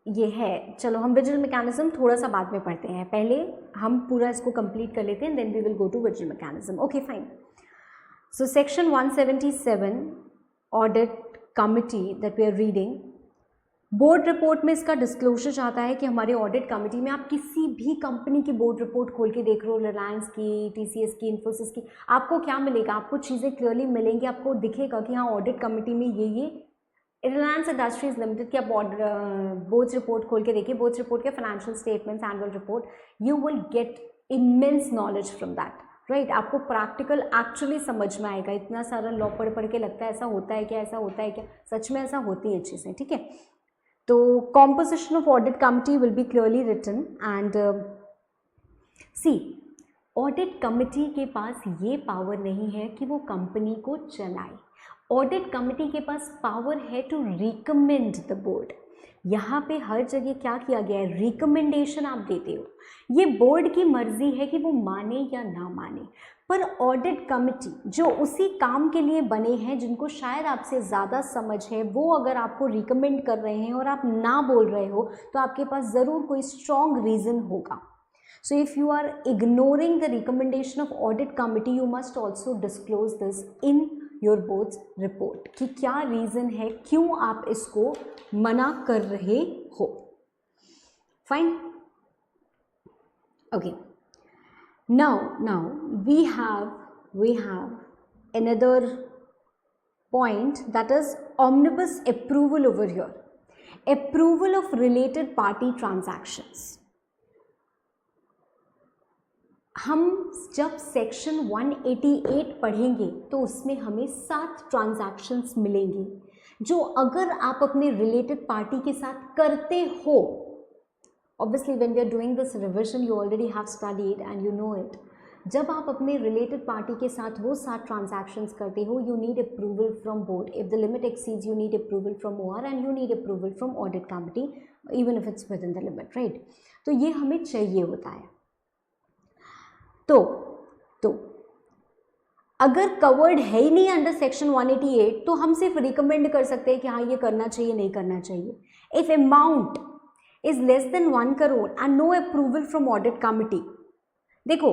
ये है। चलो हम विजिल मैकेनिज्म थोड़ा सा बाद में पढ़ते हैं, पहले हम पूरा इसको कंप्लीट कर लेते हैं, then we will go to vigil mechanism. Okay fine. So section 177 audit committee that we are reading, board report में इसका डिस्क्लोजर चाहता है कि हमारे ऑडिट कमेटी में आप किसी भी कंपनी की बोर्ड रिपोर्ट खोल के देख रहे हो, रिलायंस की, टीसीएस की, इन्फोसिस की, आपको क्या मिलेगा? आपको चीज़ें क्लियरली मिलेंगी, आपको दिखेगा कि हाँ ऑडिट कमेटी में ये रिलायंस इंडस्ट्रीज लिमिटेड की आप बोर्ड रिपोर्ट खोल के देखिए, बोर्ड रिपोर्ट के financial statements, annual report, you will get immense knowledge from that, right. आपको प्रैक्टिकल एक्चुअली समझ में आएगा। इतना सारा लॉ पढ़ के लगता है ऐसा होता है क्या, ऐसा होता है क्या, सच में ऐसा होती है चीज़ें, ठीक है। तो composition of audit committee will be clearly written and see, audit committee के पास ये पावर नहीं है कि वो कंपनी को चलाए। ऑडिट कमिटी के पास पावर है टू रिकमेंड द बोर्ड। यहाँ पे हर जगह क्या किया गया है, रिकमेंडेशन आप देते हो, ये बोर्ड की मर्जी है कि वो माने या ना माने, पर ऑडिट कमिटी जो उसी काम के लिए बने हैं, जिनको शायद आपसे ज़्यादा समझ है, वो अगर आपको रिकमेंड कर रहे हैं और आप ना बोल रहे हो तो आपके पास ज़रूर कोई स्ट्रॉन्ग रीज़न होगा. So if you are ignoring the recommendation of audit committee, you must also disclose this in your board's report कि क्या रीज़न है, क्यों आप इसको मना कर रहे हो. Fine. Okay. Now we have another point, that is omnibus approval over here. Approval of related party transactions. हम जब सेक्शन 188 पढ़ेंगे तो उसमें हमें 7 ट्रांजैक्शंस मिलेंगी जो अगर आप अपने रिलेटेड पार्टी के साथ करते हो, obviously when we are doing this revision you already have studied and you know it, जब आप अपने रिलेटेड पार्टी के साथ वो 7 ट्रांजैक्शंस करते हो, you need approval from board. If the limit exceeds you need approval from OR and you need approval from audit committee even if it's with in the limit, right. तो ये हमें चाहिए होता है. तो अगर कवर्ड है ही नहीं अंडर सेक्शन 188 तो हम सिर्फ रिकमेंड कर सकते हैं कि हाँ ये करना चाहिए, नहीं करना चाहिए. If amount is less than 1 crore and no approval from audit committee, देखो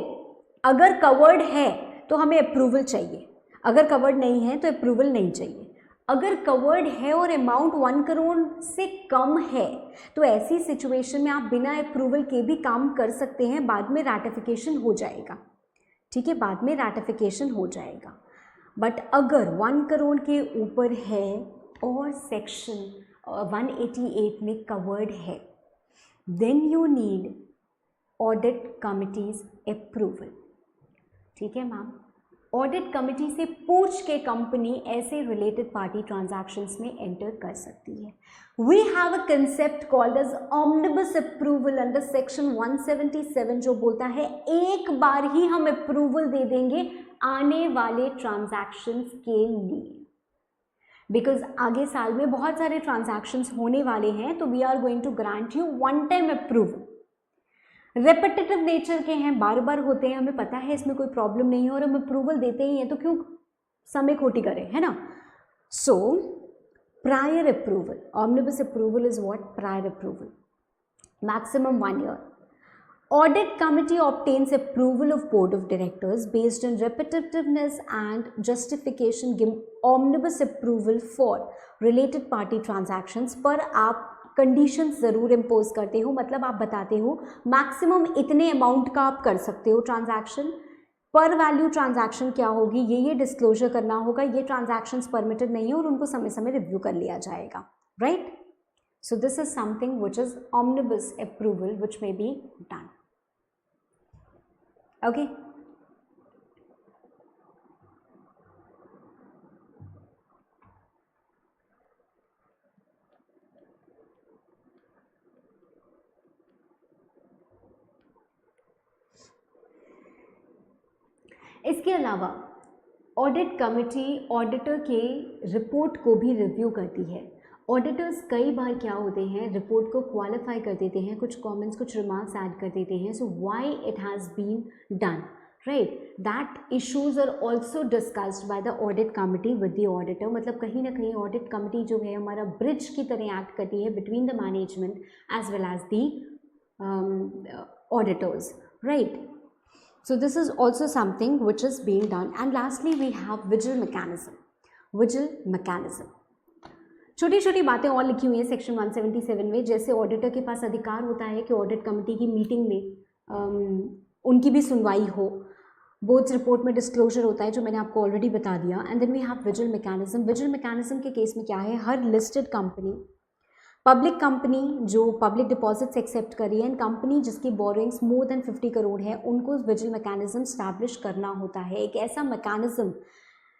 अगर कवर्ड है तो हमें अप्रूवल चाहिए, अगर कवर्ड नहीं है तो अप्रूवल नहीं चाहिए. अगर कवर्ड है और अमाउंट 1 करोड़ से कम है तो ऐसी सिचुएशन में आप बिना अप्रूवल के भी काम कर सकते हैं, बाद में रैटिफिकेशन हो जाएगा. ठीक है, बाद में रैटिफिकेशन हो जाएगा. बट अगर 1 करोड़ के ऊपर है और सेक्शन 188 में कवर्ड है, then you need audit committee's approval. ठीक है मैम, ऑडिट कमिटी से पूछ के कंपनी ऐसे रिलेटेड पार्टी ट्रांजैक्शंस में एंटर कर सकती है. We have a concept called as omnibus approval under section 177 जो बोलता है एक बार ही हम अप्रूवल दे देंगे आने वाले ट्रांजैक्शंस के लिए, बिकॉज आगे साल में बहुत सारे ट्रांजैक्शंस होने वाले हैं, तो we are going to grant you one time approval. Repetitive nature के हैं, बार बार होते हैं, हमें पता है इसमें कोई प्रॉब्लम नहीं है और हम अप्रूवल देते ही हैं, तो क्यों समय खोटी करें, है ना. So prior approval, omnibus approval is what, prior approval, maximum 1 year. Audit committee obtains approval of board of directors based on repetitiveness and justification, give omnibus approval for related party transactions. पर आप conditions ज़रूर impose करते हो, मतलब आप बताते हो maximum इतने अमाउंट का आप कर सकते हो ट्रांजैक्शन, पर वैल्यू ट्रांजैक्शन क्या होगी ये डिस्क्लोजर करना होगा, ये ट्रांजैक्शंस परमिटेड नहीं है और उनको समय समय रिव्यू कर लिया जाएगा, right. So this is something which is omnibus approval which may be done. Okay, इसके अलावा ऑडिट कमिटी ऑडिटर के रिपोर्ट को भी रिव्यू करती है. ऑडिटर्स कई बार क्या होते हैं, रिपोर्ट को क्वालिफाई कर देते हैं, कुछ कमेंट्स कुछ रिमार्क्स ऐड कर देते हैं. So why it has been done, right, that issues are also discussed by the audit committee with the auditor. मतलब कहीं ना कहीं ऑडिट कमिटी जो है हमारा ब्रिज की तरह एक्ट करती है between the management as well as the auditors, right. So this is also something which is being done. And lastly we have vigil mechanism. Vigil mechanism, छोटी छोटी बातें और लिखी हुई हैं सेक्शन 177 में, जैसे ऑडिटर के पास अधिकार होता है कि ऑडिट कमिटी की मीटिंग में उनकी भी सुनवाई हो. बोर्ड्स रिपोर्ट में डिस्क्लोजर होता है जो मैंने आपको ऑलरेडी बता दिया. And then we have vigil mechanism. Vigil mechanism के केस में क्या है, हर लिस्टेड कंपनी, पब्लिक कंपनी जो पब्लिक डिपॉजिट्स एक्सेप्ट करी है, एंड कंपनी जिसकी बोरिंग्स मोर देन 50 करोड़ है, उनको विजिल मैकेनिज्म स्टैब्लिश करना होता है. एक ऐसा मैकेनिज्म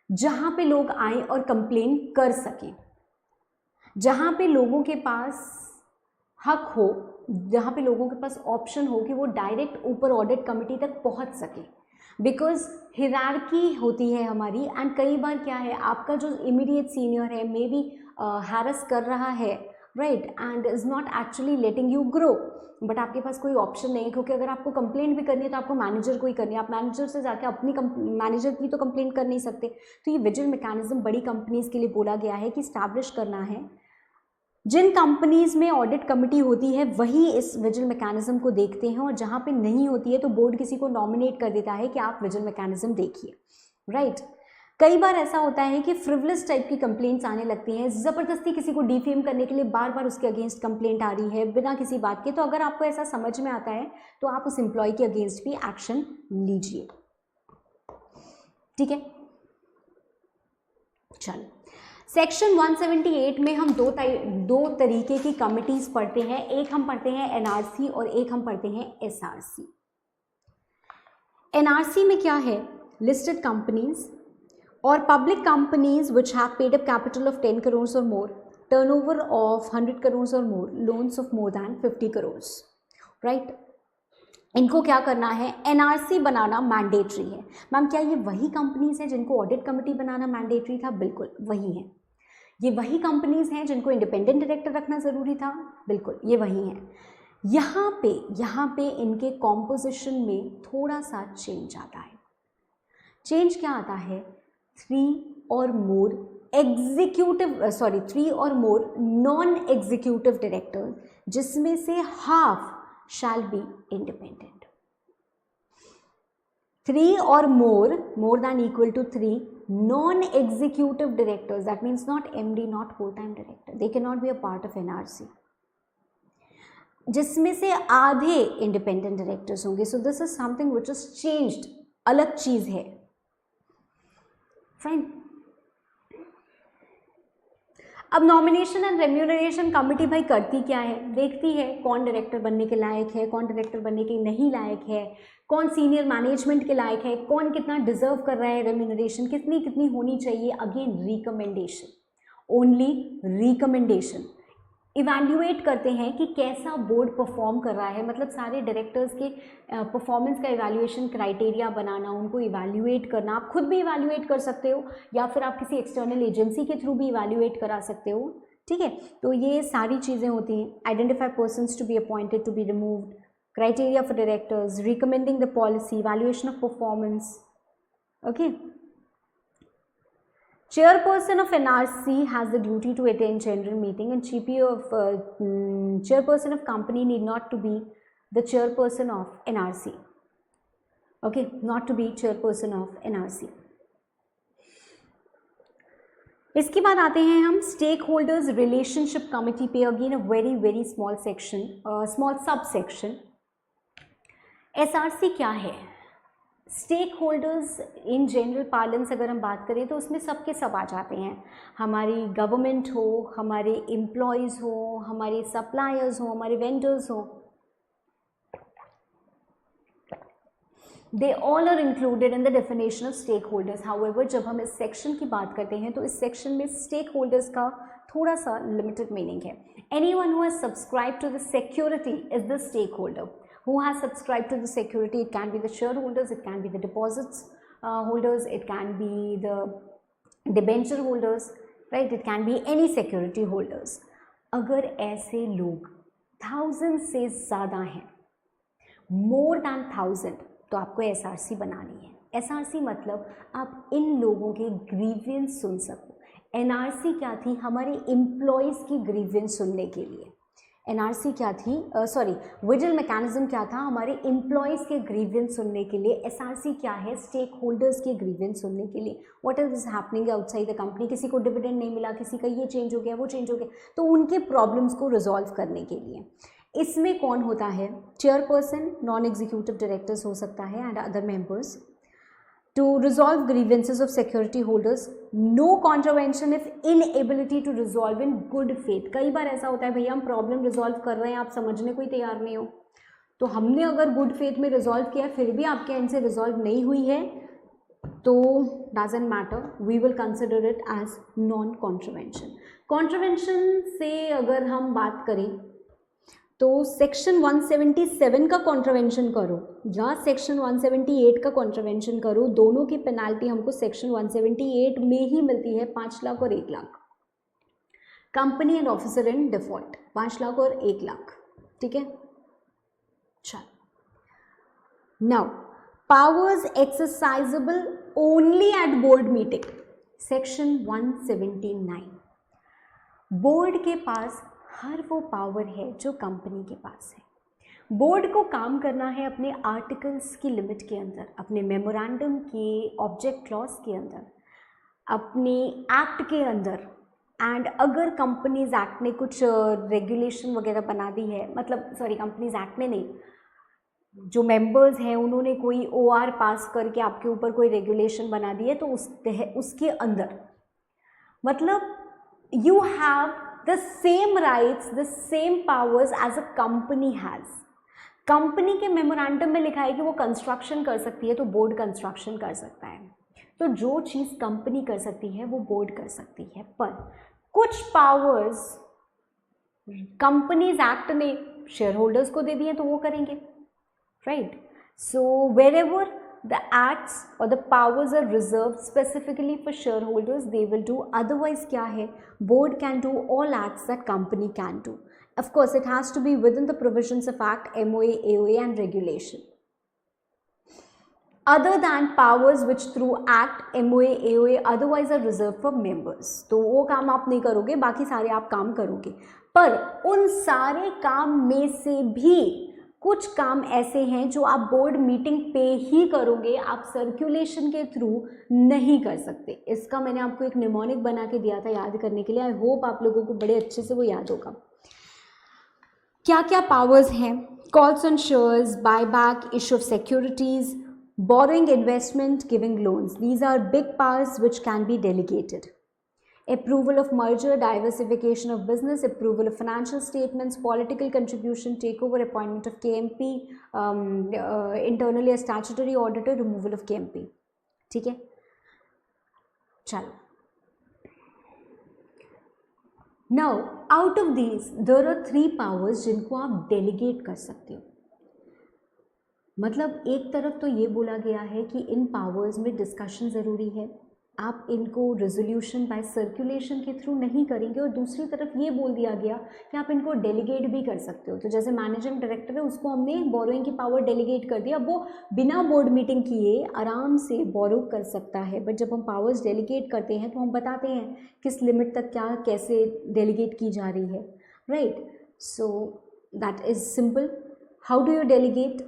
जहाँ पे लोग आए और कंप्लेन कर सकें, जहाँ पे लोगों के पास हक हो, जहाँ पे लोगों के पास ऑप्शन हो कि वो डायरेक्ट ऊपर ऑडिट कमिटी तक पहुँच सके. बिकॉज हिरार्की होती है हमारी, एंड कई बार क्या है, आपका जो इमीडिएट सीनियर है मे बी हैरस कर रहा है right, and is not actually letting you grow, but आपके पास कोई ऑप्शन नहीं है, क्योंकि अगर आपको कंप्लेंट भी करनी है तो आपको मैनेजर को ही करनी है, आप मैनेजर से जाके अपनी मैनेजर की तो कंप्लेंट कर नहीं सकते। तो ये विजिल मैकेनिज्म बड़ी कंपनीज़ के लिए बोला गया है कि स्टैब्लिश करना है। जिन कंपनीज़ में ऑडिट कमिटी होती है वही इस विजिल मैकेनिज्म को देखते हैं, और जहाँ पे नहीं होती है तो बोर्ड किसी को नॉमिनेट कर देता है कि आप विजिल मैकेनिज्म देखिए, राइट। कई बार ऐसा होता है कि फ्रिवलेस टाइप की कंप्लेंट्स आने लगती हैं, ज़बरदस्ती किसी को डिफेम करने के लिए बार बार उसके अगेंस्ट कंप्लेंट आ रही है बिना किसी बात के। तो अगर आपको ऐसा समझ में आता है तो आप उस एम्प्लॉय के अगेंस्ट भी एक्शन लीजिए, ठीक है। चलो, सेक्शन 178 में हम दो तरीके की कमिटीज़ पढ़ते हैं, एक हम पढ़ते हैं एनआरसी और एक हम पढ़ते हैं एसआरसी। एनआरसी में क्या है, listed companies or public companies which have paid up capital of 10 crores or more, turnover of 100 crores or more, loans of more than 50 crores, right? इनको क्या करना है, एनआरसी बनाना मैंडेटरी है। मैम क्या ये वही कंपनीज हैं जिनको ऑडिट कमेटी बनाना मैंडेटरी था? बिल्कुल वही हैं। ये वही कंपनीज हैं जिनको इंडिपेंडेंट डायरेक्टर रखना ज़रूरी था? बिल्कुल ये वही हैं। यहाँ पे इनके कॉम्पोजिशन में थोड़ा सा चेंज आता है। चेंज क्या आता है, 3 or more non executive director, जिसमें से half shall be independent. 3 or more than equal to 3 non-executive directors, that means not MD, not full-time director, they cannot be a part of NRC, जिसमें से आधे independent directors होंगे। सो this is something which is changed, अलग चीज है, fine. अब nomination and remuneration committee भाई करती क्या है, देखती है कौन डायरेक्टर बनने के लायक है, कौन डायरेक्टर बनने के नहीं लायक है, कौन सीनियर मैनेजमेंट के लायक है, कौन कितना डिजर्व कर रहा है, रेम्यूनरेशन कितनी होनी चाहिए। Again recommendation, only recommendation. Evaluate करते हैं कि कैसा बोर्ड परफॉर्म कर रहा है, मतलब सारे डायरेक्टर्स के परफॉर्मेंस का इवैल्यूएशन क्राइटेरिया बनाना, उनको इवैल्यूएट करना। आप खुद भी इवैल्यूएट कर सकते हो या फिर आप किसी एक्सटर्नल एजेंसी के थ्रू भी इवैल्यूएट करा सकते हो, ठीक है। तो ये सारी चीज़ें होती हैं। Identify persons to be appointed, to be removed, criteria for directors, recommending the policy, evaluation of performance, okay. Chairperson of NRC has the duty to attend general meeting, and chairperson of company need not to be the chairperson of NRC. Okay, not to be chairperson of NRC. इसके बाद आते हैं हम stakeholders relationship committee पे। Again a very small section, small subsection. SRC क्या है? Stakeholders in general parlance अगर हम बात करें तो उसमें सबके सब आ जाते हैं। हमारी गवर्नमेंट हो, हमारे एम्प्लॉयज़ हो, हमारे सप्लायर्स हो, हमारे वेंडर्स हो, they all are included in the definition of stakeholders. However जब हम इस सेक्शन की बात करते हैं तो इस सेक्शन में स्टेक होल्डर्स का थोड़ा सा लिमिटेड मीनिंग है। Anyone who has subscribed to the security is the stakeholder. Who has subscribed to the security? It can be the shareholders, it can be the deposits holders, it can be the debenture holders, right? It can be any security holders. अगर ऐसे लोग 1000 से ज़्यादा हैं, more than 1000, तो आपको SRC बनानी है। SRC मतलब आप इन लोगों के ग्रीवियंस सुन सको। NRC क्या थी? हमारे एम्प्लॉयज़ की ग्रीवियंस सुनने के लिए। NRC क्या थी, विजिल मैकेनिज्म क्या था? हमारे एम्प्लॉयज़ के ग्रीवियंस सुनने के लिए। SRC क्या है? स्टेक होल्डर्स के ग्रीवियंस सुनने के लिए। What is happening outside the company, किसी को डिविडेंड नहीं मिला, किसी का ये चेंज हो गया, वो चेंज हो गया, तो उनके प्रॉब्लम्स को रिजॉल्व करने के लिए। इसमें कौन होता है? चेयरपर्सन, नॉन एग्जीक्यूटिव डायरेक्टर्स हो सकता है, and other members to resolve grievances of security holders, no contravention if inability to resolve in good faith। कई बार ऐसा होता है भैया हम प्रॉब्लम रिजॉल्व कर रहे हैं, आप समझने को ही तैयार नहीं हो, तो हमने अगर गुड फेथ में रिजॉल्व किया फिर भी आपके एंड से रिजॉल्व नहीं हुई है तो doesn't matter, we will consider it as non contravention. Contravention से अगर हम बात करें तो सेक्शन 177 का कॉन्ट्रवेंशन करो या सेक्शन 178 का कॉन्ट्रवेंशन करो, दोनों की पेनाल्टी हमको सेक्शन 178 में ही मिलती है, 5 लाख और 1 lakh. Company and officer in default 5 lakh और 1 लाख, ठीक है। चल now powers exercisable only at board meeting, section 179। Board के पास हर वो पावर है जो कंपनी के पास है। बोर्ड को काम करना है अपने आर्टिकल्स की लिमिट के अंदर, अपने मेमोरेंडम के ऑब्जेक्ट क्लॉज के अंदर, अपने एक्ट के अंदर। एंड अगर कंपनीज एक्ट ने कुछ रेगुलेशन वगैरह बना दी है, मतलब सॉरी कंपनीज एक्ट ने नहीं, जो मेंबर्स हैं उन्होंने कोई ओआर पास करके आपके ऊपर कोई रेगुलेशन बना दी है, तो उसके अंदर मतलब you have the same rights, the same powers as a company has। Company के मेमोरेंडम में लिखा है कि वो कंस्ट्रक्शन कर सकती है, तो बोर्ड कंस्ट्रक्शन कर सकता है। तो जो चीज़ कंपनी कर सकती है वो बोर्ड कर सकती है, पर कुछ पावर्स कंपनीज एक्ट ने शेयर होल्डर्स को दे दिए तो वो करेंगे, right. So wherever the acts or the powers are reserved specifically for shareholders, they will do। otherwise क्या है, board can do all acts that company can do। of course it has to be within the provisions of act, MOA, AOA and regulation। other than powers which through act, MOA, AOA otherwise are reserved for members, तो वो काम आप नहीं करोगे, बाकी सारे आप काम करोगे। पर उन सारे काम में से भी कुछ काम ऐसे हैं जो आप बोर्ड मीटिंग पे ही करोगे, आप सर्कुलेशन के थ्रू नहीं कर सकते। इसका मैंने आपको एक निमोनिक बना के दिया था याद करने के लिए, आई होप आप लोगों को बड़े अच्छे से वो याद होगा। क्या क्या पावर्स हैं, calls on shares, buyback, issue of securities, borrowing, investment, giving loans, these are big powers which can be delegated. Approval of merger, diversification of business, approval of financial statements, political contribution, takeover, appointment of KMP, internally a statutory auditor, removal of KMP, ठीक है। चलो, now out of these there are 3 powers जिनको आप delegate कर सकते हो। मतलब एक तरफ तो ये बोला गया है कि इन पावर्स में डिस्कशन ज़रूरी है, आप इनको रेजोल्यूशन बाय सर्कुलेशन के थ्रू नहीं करेंगे, और दूसरी तरफ ये बोल दिया गया कि आप इनको डेलीगेट भी कर सकते हो। तो जैसे मैनेजिंग डायरेक्टर है, उसको हमने बोरोइंग की पावर डेलीगेट कर दिया, अब वो बिना बोर्ड मीटिंग किए आराम से बोरो कर सकता है। बट जब हम पावर्स डेलीगेट करते हैं तो हम बताते हैं किस लिमिट तक क्या कैसे डेलीगेट की जा रही है, right. So that is simple. How do you delegate,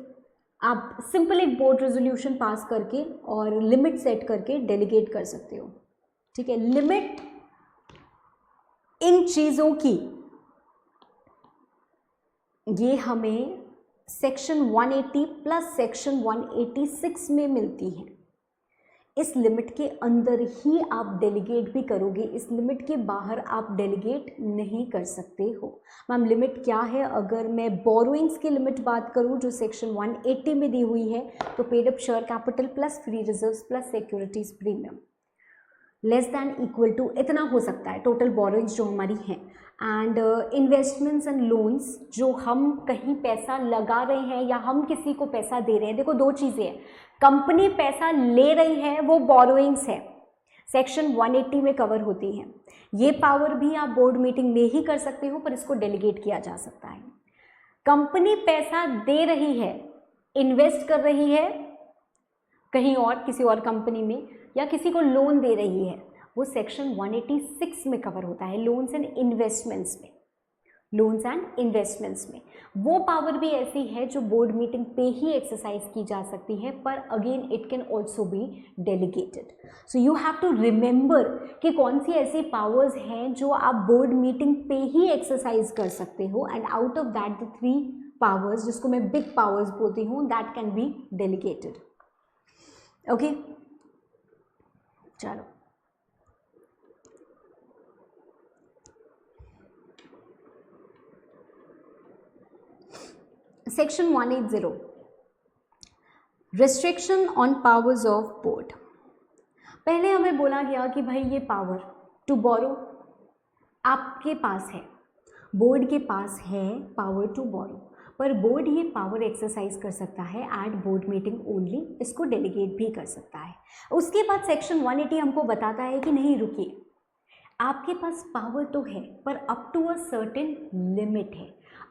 आप सिंपल एक बोर्ड रेजोल्यूशन पास करके और लिमिट सेट करके डेलीगेट कर सकते हो, ठीक है। लिमिट इन चीज़ों की ये हमें सेक्शन 180 प्लस सेक्शन 186 में मिलती है। इस लिमिट के अंदर ही आप डेलीगेट भी करोगे, इस लिमिट के बाहर आप डेलीगेट नहीं कर सकते हो। मैम लिमिट क्या है, अगर मैं बोरोइंग्स की लिमिट बात करूं जो सेक्शन 180 में दी हुई है, तो paid up share capital plus free reserves plus securities premium less than equal to इतना हो सकता है टोटल बोरोइंग्स जो हमारी हैं। एंड इन्वेस्टमेंट्स एंड लोन्स, जो हम कहीं पैसा लगा रहे हैं या हम किसी को पैसा दे रहे हैं, देखो 2 चीज़ें हैं, कंपनी पैसा ले रही है वो बोरोइंग्स है, सेक्शन 180 में कवर होती हैं। ये पावर भी आप बोर्ड मीटिंग में ही कर सकते हो, पर इसको डेलीगेट किया जा सकता है। कंपनी पैसा दे रही है, इन्वेस्ट कर रही है कहीं और किसी और कंपनी में, या किसी को लोन दे रही है, वो सेक्शन 186 में कवर होता है, लोन्स एंड इन्वेस्टमेंट्स में। लोन्स एंड इन्वेस्टमेंट्स में वो पावर भी ऐसी है जो बोर्ड मीटिंग पे ही एक्सरसाइज की जा सकती है, पर again it can also be delegated. So you have to remember कि कौन सी ऐसी पावर्स हैं जो आप बोर्ड मीटिंग पे ही एक्सरसाइज कर सकते हो, and out of that the 3 powers जिसको मैं बिग पावर्स बोलती हूँ, that can be delegated. Okay, चलो section 180 restriction on powers of board. पहले हमें बोला गया कि भाई ये पावर टू बोरो आपके पास है, बोर्ड के पास है पावर टू बोरो, पर बोर्ड ये पावर एक्सरसाइज कर सकता है एट बोर्ड मीटिंग ओनली, इसको डेलीगेट भी कर सकता है। उसके बाद सेक्शन 180 हमको बताता है कि नहीं रुकिए, आपके पास पावर तो है पर up to a certain limit है।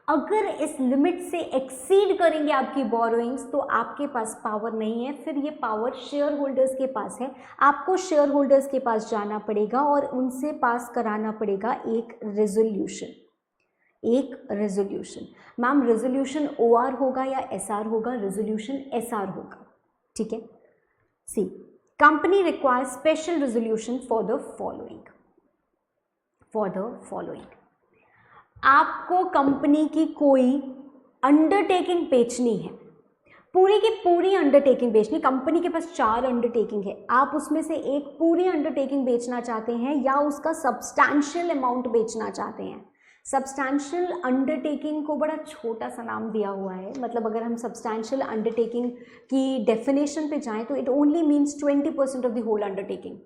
अगर इस लिमिट से एक्सीड करेंगे आपकी बोरोइंग्स तो आपके पास पावर नहीं है, फिर ये पावर शेयर होल्डर्स के पास है। आपको शेयर होल्डर्स के पास जाना पड़ेगा और उनसे पास कराना पड़ेगा एक रेजोल्यूशन। मैम रेजोल्यूशन OR होगा या SR होगा? रेजोल्यूशन SR होगा, ठीक है। See, company requires special resolution for the following. आपको कंपनी की कोई अंडरटेकिंग बेचनी है, पूरी की पूरी अंडरटेकिंग बेचनी। कंपनी के पास 4 अंडरटेकिंग है, आप उसमें से एक पूरी अंडरटेकिंग बेचना चाहते हैं या उसका सब्सटैंशियल अमाउंट बेचना चाहते हैं। सब्सटैंशियल अंडरटेकिंग को बड़ा छोटा सा नाम दिया हुआ है, मतलब अगर हम सब्सटैंशियल अंडरटेकिंग की डेफिनेशन पे जाएं तो it only means 20% of the whole undertaking.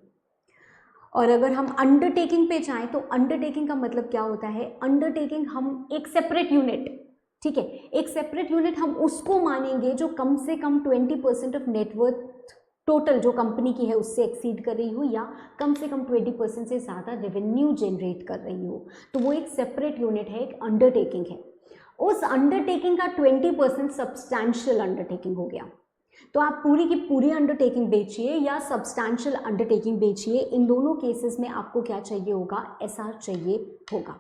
और अगर हम अंडरटेकिंग पे जाएं तो अंडरटेकिंग का मतलब क्या होता है? अंडरटेकिंग हम एक सेपरेट यूनिट, ठीक है, एक सेपरेट यूनिट हम उसको मानेंगे जो कम से कम 20% ऑफ नेटवर्थ टोटल जो कंपनी की है उससे एक्सीड कर रही हो या कम से कम 20% से ज़्यादा रेवेन्यू जनरेट कर रही हो, तो वो एक सेपरेट यूनिट है, एक अंडरटेकिंग है। उस अंडरटेकिंग का 20% सब्सटैंशियल अंडरटेकिंग हो गया। तो आप पूरी की पूरी अंडरटेकिंग बेचिए या सब्सटैंशियल अंडरटेकिंग बेचिए, इन दोनों केसेस में आपको क्या चाहिए होगा? SR चाहिए होगा।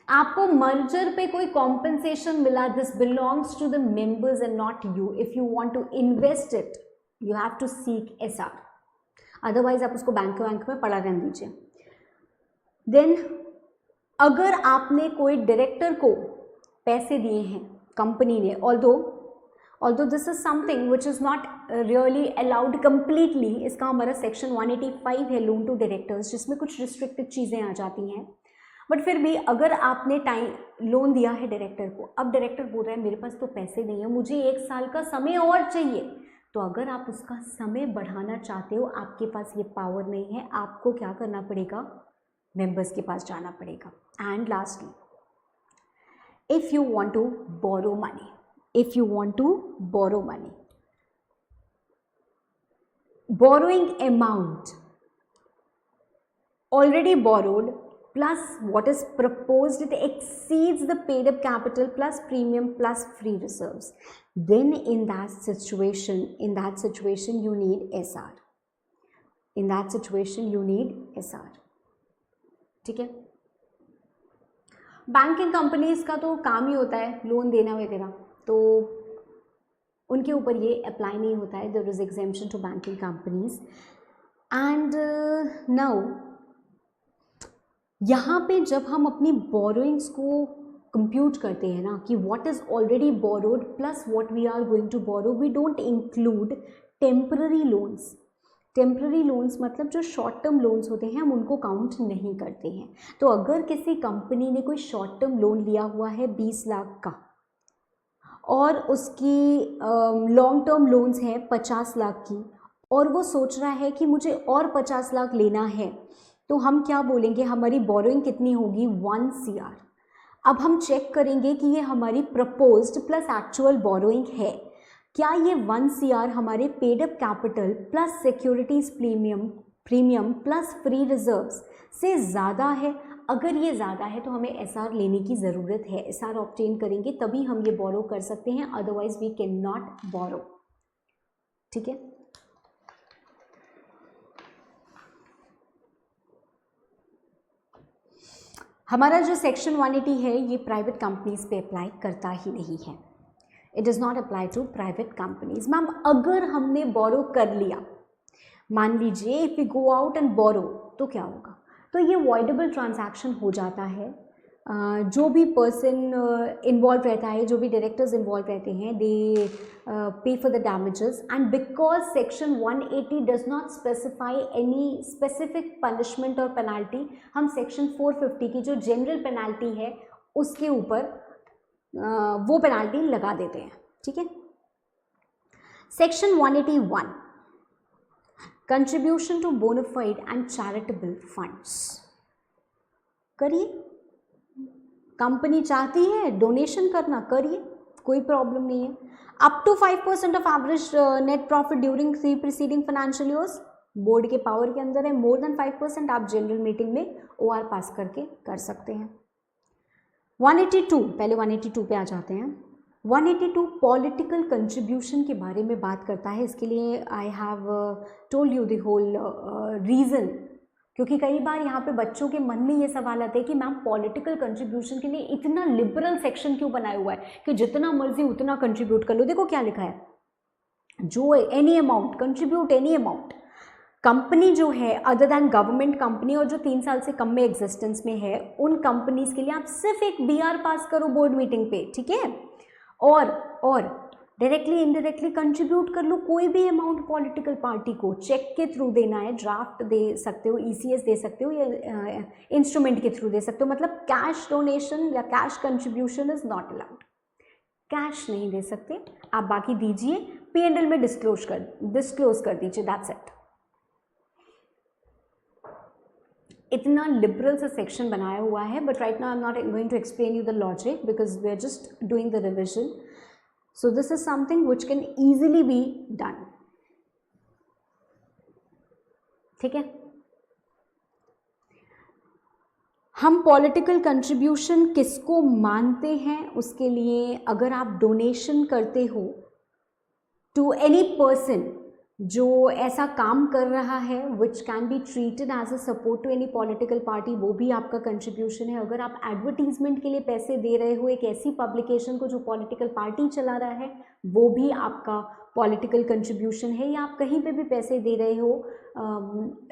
आपको मर्जर पे कोई कॉम्पेंसेशन मिला, this belongs to the members and not you. If you want to invest it you have to seek SR, otherwise आप उसको बैंक में पड़ा रहने दीजिए। देन अगर आपने कोई डायरेक्टर को पैसे दिए हैं कंपनी ने, although this is something which is not really allowed completely, इसका हमारा सेक्शन 185 है लोन टू डायरेक्टर्स, जिसमें कुछ रिस्ट्रिक्टेड चीज़ें आ जाती हैं, बट फिर भी अगर आपने लोन दिया है डायरेक्टर को, अब डायरेक्टर बोल रहा है मेरे पास तो पैसे नहीं है, मुझे 1 साल का समय और चाहिए, तो अगर आप उसका समय बढ़ाना चाहते हो, आपके पास ये पावर नहीं है, आपको क्या करना पड़ेगा? मेंबर्स के पास जाना पड़ेगा। And lastly, if you want to borrow money, borrowing amount already borrowed plus what is proposed, it exceeds the paid up capital plus premium plus free reserves, then in that situation you need SR. ठीक है। Banking companies का तो काम ही होता है loan देना वगैरह, तो उनके ऊपर ये अप्लाई नहीं होता है, there is exemption to banking companies. And now यहाँ पे जब हम अपनी बोरोइंग्स को कंप्यूट करते हैं ना कि what is already borrowed plus what we are going to borrow, we don't include temporary loans. Temporary loans मतलब जो शॉर्ट टर्म लोन्स होते हैं, हम उनको काउंट नहीं करते हैं। तो अगर किसी कंपनी ने कोई शॉर्ट टर्म लोन लिया हुआ है 20 लाख का और उसकी लॉन्ग टर्म लोन्स हैं 50 लाख की, और वो सोच रहा है कि मुझे और 50 लाख लेना है, तो हम क्या बोलेंगे? हमारी बोरोइंग कितनी होगी? 1 CR। अब हम चेक करेंगे कि ये हमारी प्रपोज्ड प्लस एक्चुअल बोरोइंग है, क्या ये 1 CR हमारे paid up capital plus securities premium plus free reserves से ज़्यादा है? अगर ये ज़्यादा है तो हमें SR लेने की ज़रूरत है, SR ऑब्टेन करेंगे तभी हम ये बोरो कर सकते हैं, अदरवाइज वी कैन नॉट बोरो। ठीक है। हमारा जो सेक्शन 180 है ये प्राइवेट कंपनीज पे अप्लाई करता ही नहीं है, it does not apply to private companies. Ma'am अगर हमने बोरो कर लिया, मान लीजिए if we go out and borrow, तो क्या होगा? तो ये वॉइडेबल ट्रांजैक्शन हो जाता है। जो भी पर्सन इन्वॉल्व रहता है, जो भी डायरेक्टर्स इन्वॉल्व रहते हैं, दे पे for the damages, and because section 180 does not specify any specific punishment और पेनाल्टी, हम सेक्शन 450 की जो जनरल पेनाल्टी है उसके ऊपर वो पेनाल्टी लगा देते हैं। ठीक है। Section 181, contribution to bona fide and charitable funds. करिए, कंपनी चाहती है डोनेशन करना, करिए, कोई प्रॉब्लम नहीं है। Up to 5% of average net profit during 3 preceding financial years, board के पावर के अंदर है, मोर देन 5% आप जनरल मीटिंग में OR पास करके कर सकते हैं। 182, पहले 182 पे आ जाते हैं। 182 पॉलिटिकल कंट्रीब्यूशन के बारे में बात करता है। इसके लिए I have told you the whole reason, क्योंकि कई बार यहाँ पे बच्चों के मन में ये सवाल आता है कि मैम पॉलिटिकल कंट्रीब्यूशन के लिए इतना लिबरल सेक्शन क्यों बनाया हुआ है कि जितना मर्जी उतना कंट्रीब्यूट कर लो। देखो क्या लिखा है, जो any amount contribute any amount, company जो है अदर दैन गवर्नमेंट कंपनी और जो 3 साल से कम में एग्जिस्टेंस में है, उन कंपनीज के लिए आप सिर्फ एक BR पास करो बोर्ड मीटिंग पे, ठीक है, और डायरेक्टली इनडायरेक्टली कंट्रीब्यूट कर लो कोई भी अमाउंट पॉलिटिकल पार्टी को। चेक के थ्रू देना है, ड्राफ्ट दे सकते हो, ECS दे सकते हो, या इंस्ट्रूमेंट के थ्रू दे सकते हो। मतलब कैश डोनेशन या cash contribution is not allowed, cash नहीं दे सकते आप, बाकी दीजिए, P&L में डिस्क्लोज कर दीजिए, दैट्स इट। इतना लिबरल सा सेक्शन बनाया हुआ है, but right now I am not going to explain you the logic because we are just doing the revision. So this is something which can easily be done, ठीक है। हम political contribution किसको मानते हैं, उसके लिए अगर आप डोनेशन करते हो टू एनी पर्सन जो ऐसा काम कर रहा है which can be treated as a support to any political party, वो भी आपका कंट्रीब्यूशन है। अगर आप एडवर्टीजमेंट के लिए पैसे दे रहे हो एक ऐसी पब्लिकेशन को जो पॉलिटिकल पार्टी चला रहा है, वो भी आपका पॉलिटिकल कंट्रीब्यूशन है। या आप कहीं पे भी पैसे दे रहे हो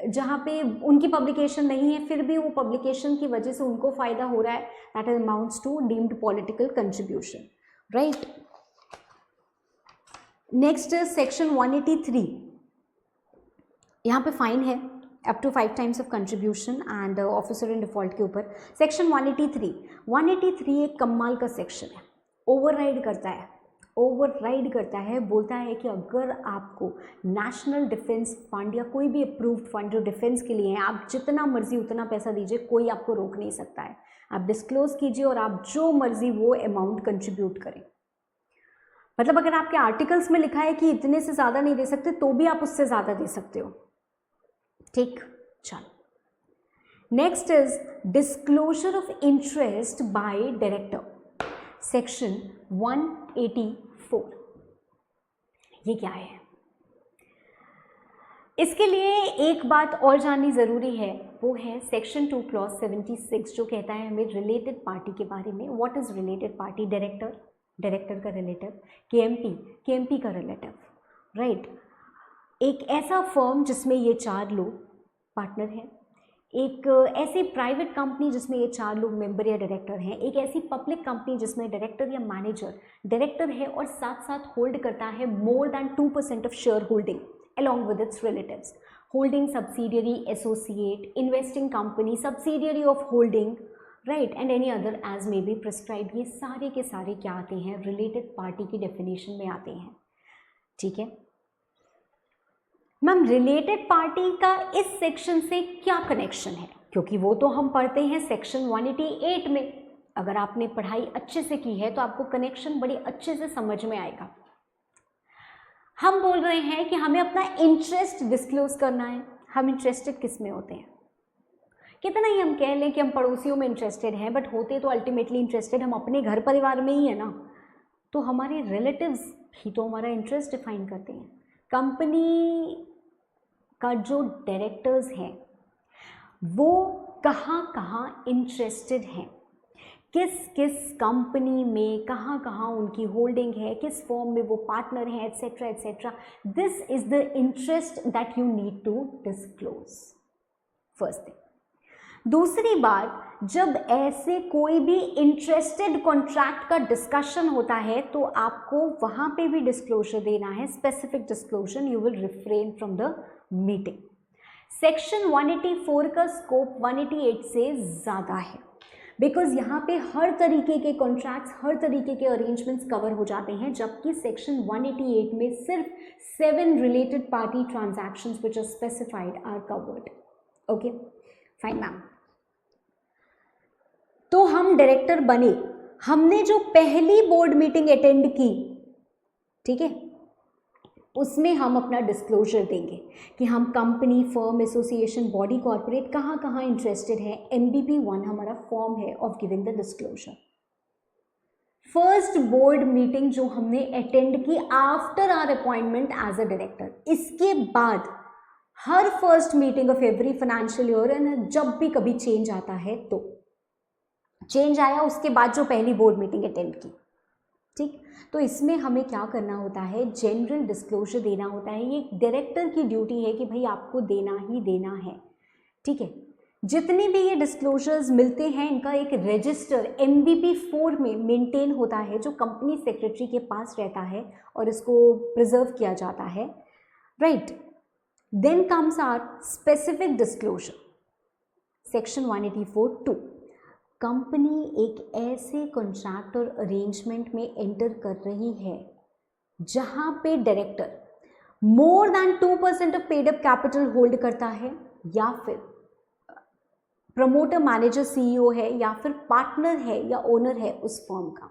जहाँ पे उनकी पब्लिकेशन नहीं है, फिर भी वो पब्लिकेशन की वजह से उनको फ़ायदा हो रहा है, that is amounts to deemed political contribution, right. Next section 183, यहाँ पे फाइन है up to 5 times of contribution and officer in default के ऊपर। सेक्शन 183 एक कमाल का सेक्शन है, ओवरराइड करता है, बोलता है कि अगर आपको नेशनल डिफेंस फंड या कोई भी अप्रूव्ड फंड जो डिफेंस के लिए है, आप जितना मर्जी उतना पैसा दीजिए, कोई आपको रोक नहीं सकता है। आप डिस्क्लोज कीजिए और आप जो मर्जी वो अमाउंट कंट्रीब्यूट करें। मतलब अगर आपके आर्टिकल्स में लिखा है कि इतने से ज़्यादा नहीं दे सकते, तो भी आप उससे ज़्यादा दे सकते हो, ठीक। चलो, next is disclosure of interest by director, section 184। ये क्या है? इसके लिए एक बात और जाननी ज़रूरी है, वो है सेक्शन 2 क्लॉज 76 जो कहता है हमें रिलेटेड पार्टी के बारे में। What is related party? Director का रिलेटिव, केएमपी का रिलेटिव, राइट। एक ऐसा फर्म जिसमें ये 4 लोग पार्टनर हैं, एक ऐसी प्राइवेट कंपनी जिसमें ये 4 लोग मेंबर या डायरेक्टर हैं, एक ऐसी पब्लिक कंपनी जिसमें डायरेक्टर या मैनेजर डायरेक्टर है और साथ साथ होल्ड करता है more then 2% of share holding along with its relatives, holding subsidiary, associate, investing company, subsidiary of holding, right, and any other as may be prescribed। ये सारे के सारे क्या आते हैं? रिलेटेड पार्टी की डेफिनेशन में आते हैं, ठीक है। मैम रिलेटेड पार्टी का इस सेक्शन से क्या कनेक्शन है? क्योंकि वो तो हम पढ़ते हैं सेक्शन 188 में। अगर आपने पढ़ाई अच्छे से की है तो आपको कनेक्शन बड़ी अच्छे से समझ में आएगा। हम बोल रहे हैं कि हमें अपना इंटरेस्ट डिस्क्लोज करना है। हम इंटरेस्टेड किस में होते हैं? कितना ही हम कह लें कि हम पड़ोसियों में इंटरेस्टेड हैं, बट होते तो अल्टीमेटली इंटरेस्टेड हम अपने घर परिवार में ही है ना। तो हमारे रिलेटिव्स ही तो हमारा इंटरेस्ट डिफाइन करते हैं। कंपनी का जो डायरेक्टर्स हैं वो कहाँ कहाँ इंटरेस्टेड हैं, किस किस कंपनी में कहाँ कहाँ उनकी होल्डिंग है, किस फॉर्म में वो पार्टनर हैं, etcetera etcetera. This is the interest that you need to disclose, first thing. दूसरी बात, जब ऐसे कोई भी इंटरेस्टेड कॉन्ट्रैक्ट का डिस्कशन होता है तो आपको वहाँ पे भी डिस्क्लोजर देना है, specific disclosure. You will refrain from the meeting. Section 184 का स्कोप 188 से ज़्यादा है, बिकॉज यहाँ पे हर तरीके के कॉन्ट्रैक्ट्स, हर तरीके के अरेंजमेंट्स कवर हो जाते हैं, जबकि सेक्शन 188 में सिर्फ 7 related party transactions which are specified are covered. Okay fine ma'am. तो हम डायरेक्टर बने, हमने जो पहली बोर्ड मीटिंग अटेंड की, ठीक है, उसमें हम अपना डिस्क्लोजर देंगे कि हम company, firm, association, body, corporate कहाँ कहाँ इंटरेस्टेड है। MBP 1 हमारा फॉर्म है of giving the disclosure. First board meeting जो हमने अटेंड की after our appointment as a director, इसके बाद हर first meeting of every financial year, and जब भी कभी चेंज आता है तो चेंज आया उसके बाद जो पहली बोर्ड मीटिंग अटेंड की, ठीक। तो इसमें हमें क्या करना होता है, जनरल डिस्क्लोजर देना होता है। ये डायरेक्टर की ड्यूटी है कि भाई आपको देना ही देना है, ठीक है। जितने भी ये डिस्क्लोजर्स मिलते हैं इनका एक रजिस्टर MBP 4 में मेंटेन होता है जो कंपनी सेक्रेटरी के पास रहता है और इसको प्रिजर्व किया जाता है, right. Then comes our specific disclosure, section 184(2). कंपनी एक ऐसे कॉन्ट्रैक्ट और अरेंजमेंट में एंटर कर रही है जहां पे director more then 2% of paid up capital hold करता है, या फिर प्रमोटर, मैनेजर, CEO है, या फिर पार्टनर है या ओनर है उस फर्म का।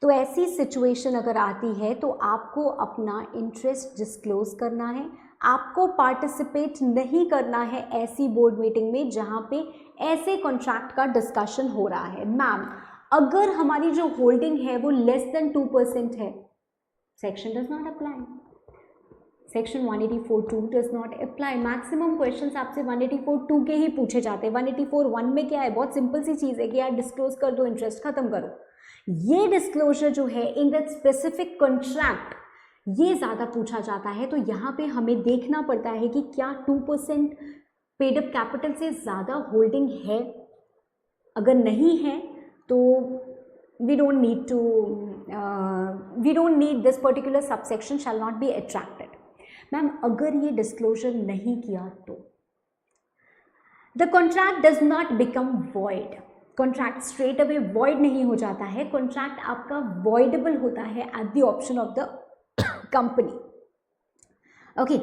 तो ऐसी सिचुएशन अगर आती है तो आपको अपना इंटरेस्ट डिस्क्लोज करना है। आपको पार्टिसिपेट नहीं करना है ऐसी बोर्ड मीटिंग में जहां पे ऐसे कॉन्ट्रैक्ट का डिस्कशन हो रहा है। मैम, अगर हमारी जो होल्डिंग है वो लेस देन 2% है, section does not apply, section 184(2) does not apply. Maximum questions आपसे 184(2) के ही पूछे जाते हैं। 184(1) में क्या है, बहुत सिंपल सी चीज़ है कि यार डिस्क्लोज कर दो, इंटरेस्ट खत्म करो। ये डिस्क्लोजर जो है इन दैट स्पेसिफिक कॉन्ट्रैक्ट, ये ज़्यादा पूछा जाता है। तो यहाँ पे हमें देखना पड़ता है कि क्या 2% पेड अप कैपिटल से ज़्यादा होल्डिंग है। अगर नहीं है तो we don't need this particular subsection shall not be attracted. Ma'am, अगर ये डिस्क्लोजर नहीं किया तो the contract does not become void. Contract straight away void नहीं हो जाता है, कॉन्ट्रैक्ट आपका वॉइडेबल होता है at the option of the company, okay.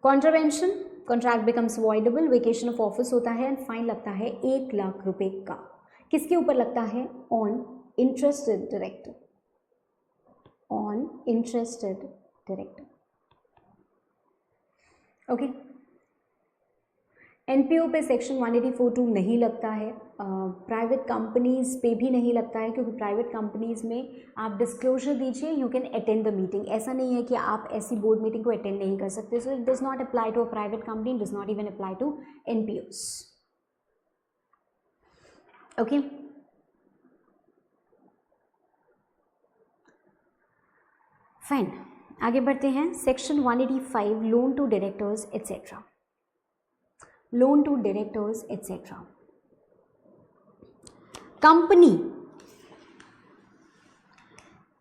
Contravention, contract becomes voidable, vacation of office होता है एंड फाइन लगता है 1 लाख रुपए का। किसके ऊपर लगता है? On interested director, on interested director, okay. NPO पे सेक्शन 184(2) नहीं लगता है, प्राइवेट कंपनीज पे भी नहीं लगता है, क्योंकि प्राइवेट कंपनीज में आप डिस्क्लोजर दीजिए, you can attend the meeting. ऐसा नहीं है कि आप ऐसी बोर्ड मीटिंग को अटेंड नहीं कर सकते। So it does not apply to a private company, does not even apply to NPOs, okay. Fine, आगे बढ़ते हैं। Section 185, loan to directors etcetera, loan to directors etcetera. Company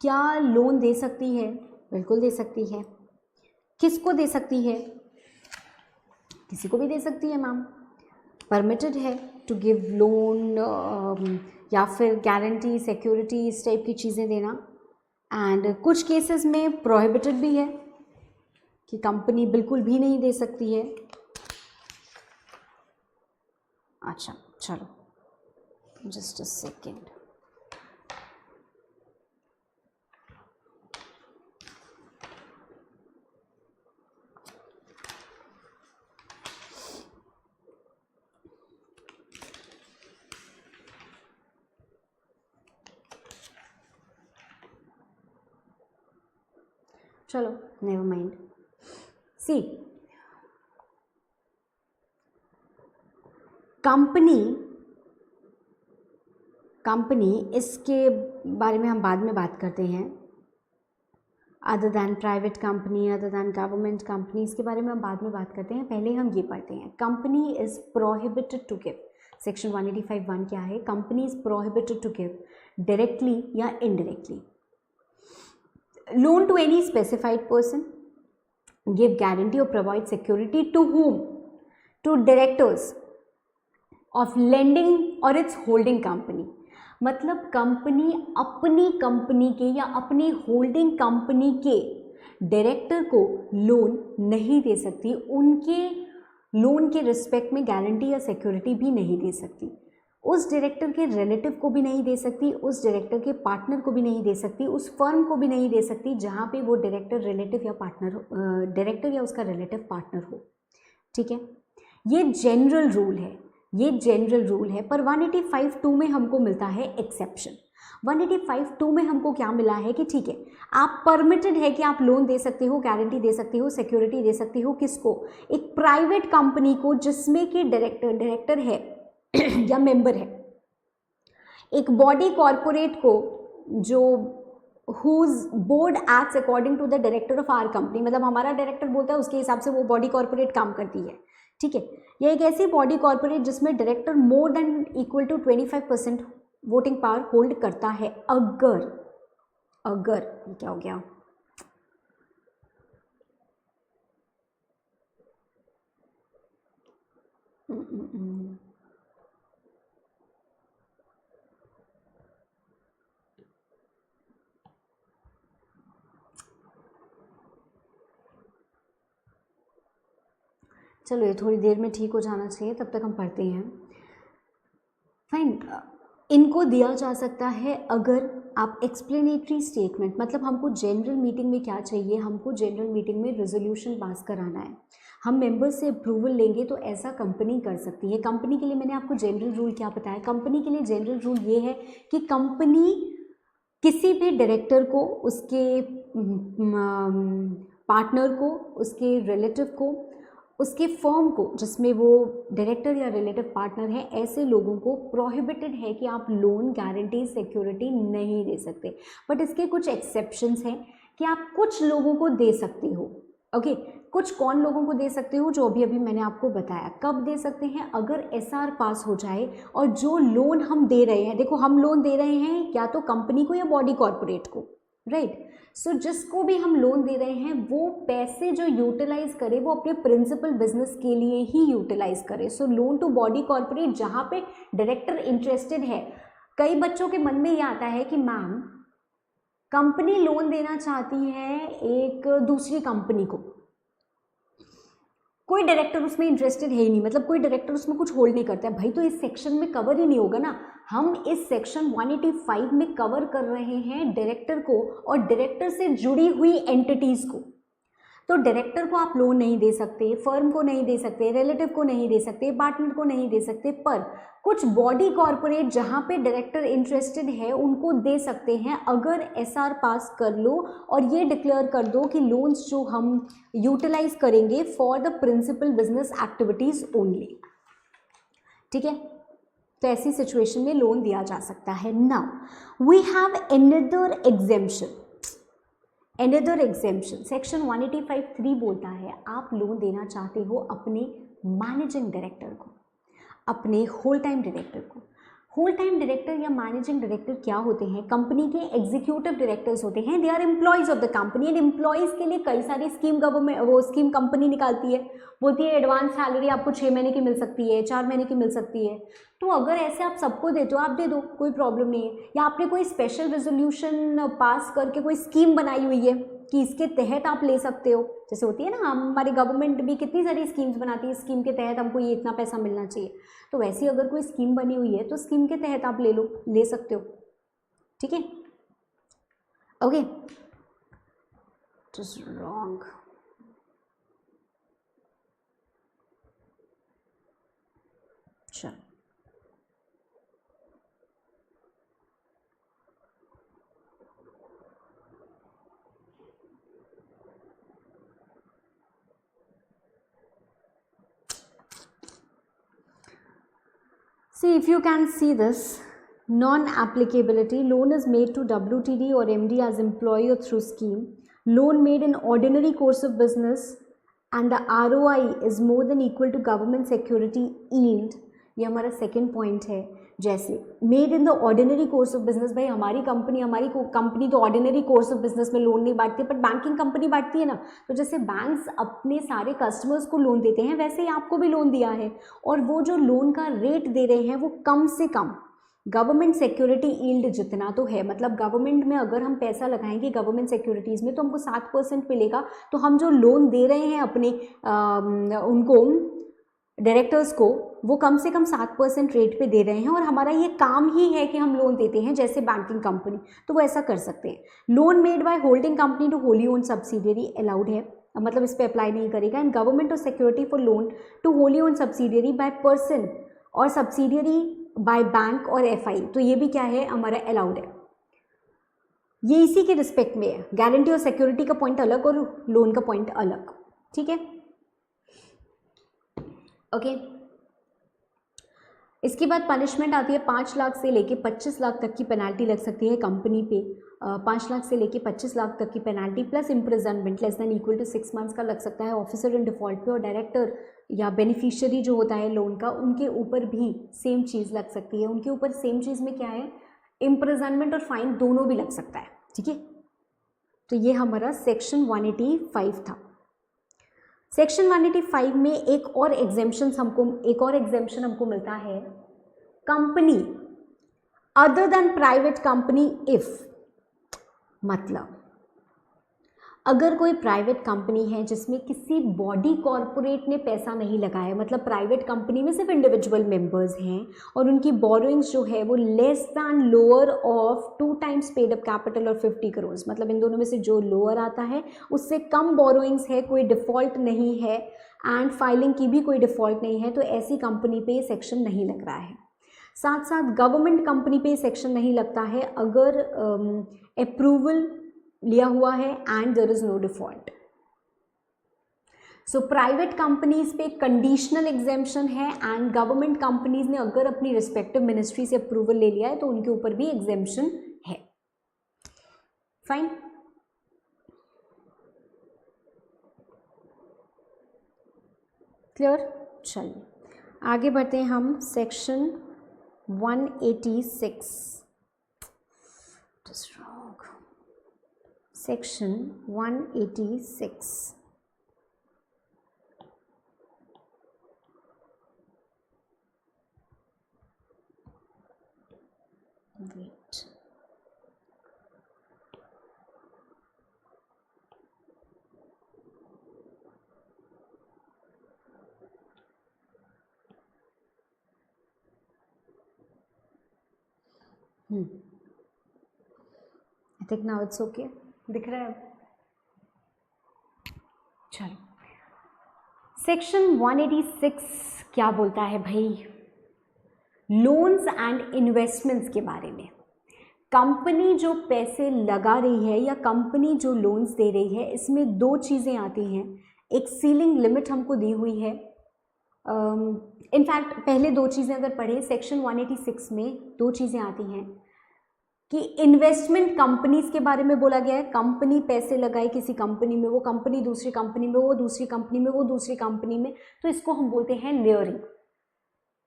क्या लोन दे सकती है? बिल्कुल दे सकती है। किसको दे सकती है? किसी को भी दे सकती है मैम। परमिटेड है टू गिव लोन या फिर गारंटी, सिक्योरिटी, इस टाइप की चीज़ें देना। एंड कुछ केसेस में प्रोहिबिटेड भी है कि कंपनी बिल्कुल भी नहीं दे सकती है। अच्छा, चलो जस्ट अ सेकेंड। चलो नेवर माइंड। सी, कंपनी इसके बारे में हम बाद में बात करते हैं। Other than private company, other than government company, इसके बारे में हम बाद में बात करते हैं। पहले हम ये पढ़ते हैं, company is prohibited to give. Section 185(1) क्या है? Company is prohibited to give directly या indirectly loan to any specified person, give guarantee और provide security to whom? To directors of lending और इट्स होल्डिंग कंपनी। मतलब company अपनी company के या अपनी होल्डिंग कंपनी के डायरेक्टर को लोन नहीं दे सकती, उनके लोन के रिस्पेक्ट में गारंटी या सिक्योरिटी भी नहीं दे सकती। उस डायरेक्टर के रिलेटिव को भी नहीं दे सकती, उस डायरेक्टर के पार्टनर को भी नहीं दे सकती, उस फर्म को भी नहीं दे सकती जहाँ पे वो डायरेक्टर रिलेटिव या पार्टनर डायरेक्टर या उसका रिलेटिव पार्टनर हो। ठीक है, ये जनरल रूल है, ये जनरल रूल है। पर 185(2) में हमको मिलता है एक्सेप्शन। 185(2) में हमको क्या मिला है कि ठीक है, आप परमिटेड है कि आप लोन दे सकते हो, गारंटी दे सकते हो, सिक्योरिटी दे सकते हो। किसको? एक प्राइवेट कंपनी को जिसमें कि डायरेक्टर है या मेंबर है, एक बॉडी कॉर्पोरेट को जो whose board acts according to the director of our company, मतलब हमारा डायरेक्टर बोलता है उसके हिसाब से वो बॉडी कॉर्पोरेट काम करती है। ठीक है, यह एक ऐसी बॉडी कॉर्पोरेट जिसमें director more than equal to 25% voting power hold करता है। अगर ये क्या हो गया, चलो ये थोड़ी देर में ठीक हो जाना चाहिए, तब तक हम पढ़ते हैं। फाइन, इनको दिया जा सकता है अगर आप एक्सप्लेनेटरी स्टेटमेंट, मतलब हमको जनरल मीटिंग में क्या चाहिए, हमको जनरल मीटिंग में रेजोल्यूशन पास कराना है, हम मेंबर्स से अप्रूवल लेंगे तो ऐसा कंपनी कर सकती है। कंपनी के लिए मैंने आपको जनरल रूल क्या बताया, कंपनी के लिए जनरल रूल ये है कि कंपनी किसी भी डायरेक्टर को, उसके पार्टनर को, उसके रिलेटिव को, उसके फर्म को जिसमें वो डायरेक्टर या रिलेटिव पार्टनर है, ऐसे लोगों को प्रोहिबिटेड है कि आप लोन, गारंटी, सिक्योरिटी नहीं दे सकते। बट इसके कुछ एक्सेप्शंस हैं कि आप कुछ लोगों को दे सकते हो। ओके, कुछ कौन लोगों को दे सकते हो, जो अभी अभी मैंने आपको बताया। कब दे सकते हैं? अगर एसआर पास हो जाए और जो लोन हम दे रहे हैं, देखो हम लोन दे रहे हैं या तो कंपनी को या बॉडी कॉर्पोरेट को, राइट। सो जिसको भी हम लोन दे रहे हैं वो पैसे जो यूटिलाइज करे वो अपने प्रिंसिपल बिजनेस के लिए ही यूटिलाइज करे। सो लोन टू बॉडी कॉर्पोरेट जहाँ पे डायरेक्टर इंटरेस्टेड है। कई बच्चों के मन में ये आता है कि मैम कंपनी लोन देना चाहती है एक दूसरी कंपनी को, कोई डायरेक्टर उसमें इंटरेस्टेड है ही नहीं, मतलब कोई डायरेक्टर उसमें कुछ होल्ड नहीं करता है। भाई तो इस सेक्शन में कवर ही नहीं होगा ना। हम इस सेक्शन 185 में कवर कर रहे हैं डायरेक्टर को और डायरेक्टर से जुड़ी हुई एंटिटीज को। तो डायरेक्टर को आप लोन नहीं दे सकते, फर्म को नहीं दे सकते, रिलेटिव को नहीं दे सकते, पार्टनर को नहीं दे सकते, पर कुछ बॉडी कॉर्पोरेट जहां पे डायरेक्टर इंटरेस्टेड है उनको दे सकते हैं। अगर एसआर पास कर लो और ये डिक्लेयर कर दो कि लोन्स जो हम यूटिलाइज करेंगे for the principal business activities only. ठीक है, तो ऐसी सिचुएशन में लोन दिया जा सकता है। Now we have another exemption. Another exemption section 185(3) बोलता है आप लोन देना चाहते हो अपने मैनेजिंग डायरेक्टर को, अपने होल टाइम डायरेक्टर को। होल टाइम डायरेक्टर या मैनेजिंग डायरेक्टर क्या होते हैं? कंपनी के एग्जीक्यूटिव डायरेक्टर्स होते हैं। They are employees of the company and employees के लिए कई सारी स्कीम गवर्नमेंट वो स्कीम कंपनी निकालती है, बोलती है एडवांस सैलरी आपको 6 महीने की मिल सकती है, 4 महीने की मिल सकती है। तो अगर ऐसे आप सबको देते हो, आप दे दो, कोई प्रॉब्लम नहीं है। या आपने कोई स्पेशल रेजोल्यूशन पास करके कोई स्कीम बनाई हुई है कि इसके तहत आप ले सकते हो, जैसे होती है ना हमारी गवर्नमेंट भी कितनी सारी स्कीम्स बनाती है, स्कीम के तहत हमको ये इतना पैसा मिलना चाहिए। तो वैसे अगर कोई स्कीम बनी हुई है तो स्कीम के तहत आप ले सकते हो। ठीक है, ओके, जस्ट रॉन्ग। चलो see, if you can see this non-applicability, loan is made to WTD or MD as employee or through scheme. Loan made in ordinary course of business and the ROI is more than equal to government security yield. ये हमारा second point है। जैसे made in the ordinary course of business, भाई हमारी company तो ordinary course of business में loan नहीं बांटती है, पर बैंकिंग कंपनी बांटती है ना। तो जैसे बैंक्स अपने सारे कस्टमर्स को लोन देते हैं वैसे ही आपको भी लोन दिया है, और वो जो लोन का रेट दे रहे हैं वो कम से कम गवर्नमेंट सिक्योरिटी यील्ड जितना तो है। मतलब गवर्नमेंट में अगर हम पैसा लगाएंगे गवर्नमेंट सिक्योरिटीज़ में तो हमको 7% मिलेगा। तो हम जो लोन दे रहे हैं अपने उनको डायरेक्टर्स को वो कम से कम 7% रेट पे दे रहे हैं और हमारा ये काम ही है कि हम लोन देते हैं जैसे बैंकिंग कंपनी, तो वो ऐसा कर सकते हैं। Loan made by holding company to wholly owned subsidiary allowed है, मतलब इस पे अप्लाई नहीं करेगा। एंड गवर्नमेंट और security for loan to wholly owned subsidiary by person और सब्सिडियरी बाय बैंक और एफआई, तो ये भी क्या है हमारा अलाउड है। ये इसी के रिस्पेक्ट में है, गारंटी और सिक्योरिटी का पॉइंट अलग और लोन का पॉइंट अलग, ठीक है। ओके, इसके बाद पनिशमेंट आती है 5 लाख से लेके 25 लाख तक की पेनाल्टी लग सकती है कंपनी पे। 5 लाख से लेके 25 लाख तक की penalty plus imprisonment less than equal to 6 months का लग सकता है ऑफिसर इन डिफॉल्ट पे, और डायरेक्टर या बेनिफिशियरी जो होता है लोन का उनके ऊपर भी सेम चीज़ लग सकती है। उनके ऊपर सेम चीज़ में क्या है, इम्प्रिजनमेंट और फाइन दोनों भी लग सकता है, ठीक है। तो ये हमारा सेक्शन 185 था। सेक्शन 185 में एक और एग्जेम्पशन हमको मिलता है, company other than private company if, मतलब अगर कोई प्राइवेट कंपनी है जिसमें किसी बॉडी कॉरपोरेट ने पैसा नहीं लगाया, मतलब प्राइवेट कंपनी में सिर्फ इंडिविजुअल मेंबर्स हैं और उनकी बोरोइंग्स जो है वो less than lower of 2 times paid up capital और 50 करोड़, मतलब इन दोनों में से जो लोअर आता है उससे कम बोरोइंग्स है, कोई डिफ़ॉल्ट नहीं है एंड फाइलिंग की भी कोई डिफ़ॉल्ट नहीं है, तो ऐसी कंपनी पे ये सेक्शन नहीं लग रहा है। साथ साथ गवर्नमेंट कंपनी पे सेक्शन नहीं लगता है अगर अप्रूवल लिया हुआ है and there is no default. So private companies पे कंडीशनल एग्जेम्पशन है एंड गवर्नमेंट कंपनीज ने अगर अपनी रिस्पेक्टिव मिनिस्ट्री से अप्रूवल ले लिया है तो उनके ऊपर भी एग्जेम्पशन है। Fine, clear. चलिए आगे बढ़ते हैं हम section 186, section 186। Wait, I think now it's okay, दिख रहा है अब। चलो सेक्शन 186 क्या बोलता है भाई, लोन्स एंड इन्वेस्टमेंट्स के बारे में। कंपनी जो पैसे लगा रही है या कंपनी जो लोन्स दे रही है, इसमें 2 चीज़ें आती हैं। एक सीलिंग लिमिट हमको दी हुई है, इनफैक्ट पहले 2 चीज़ें अगर पढ़े सेक्शन 186 में 2 चीज़ें आती हैं कि इन्वेस्टमेंट कंपनीज के बारे में बोला गया है, कंपनी पैसे लगाए किसी कंपनी में, वो कंपनी दूसरी कंपनी में, वो दूसरी कंपनी में, वो दूसरी कंपनी में, तो इसको हम बोलते हैं लेयरिंग,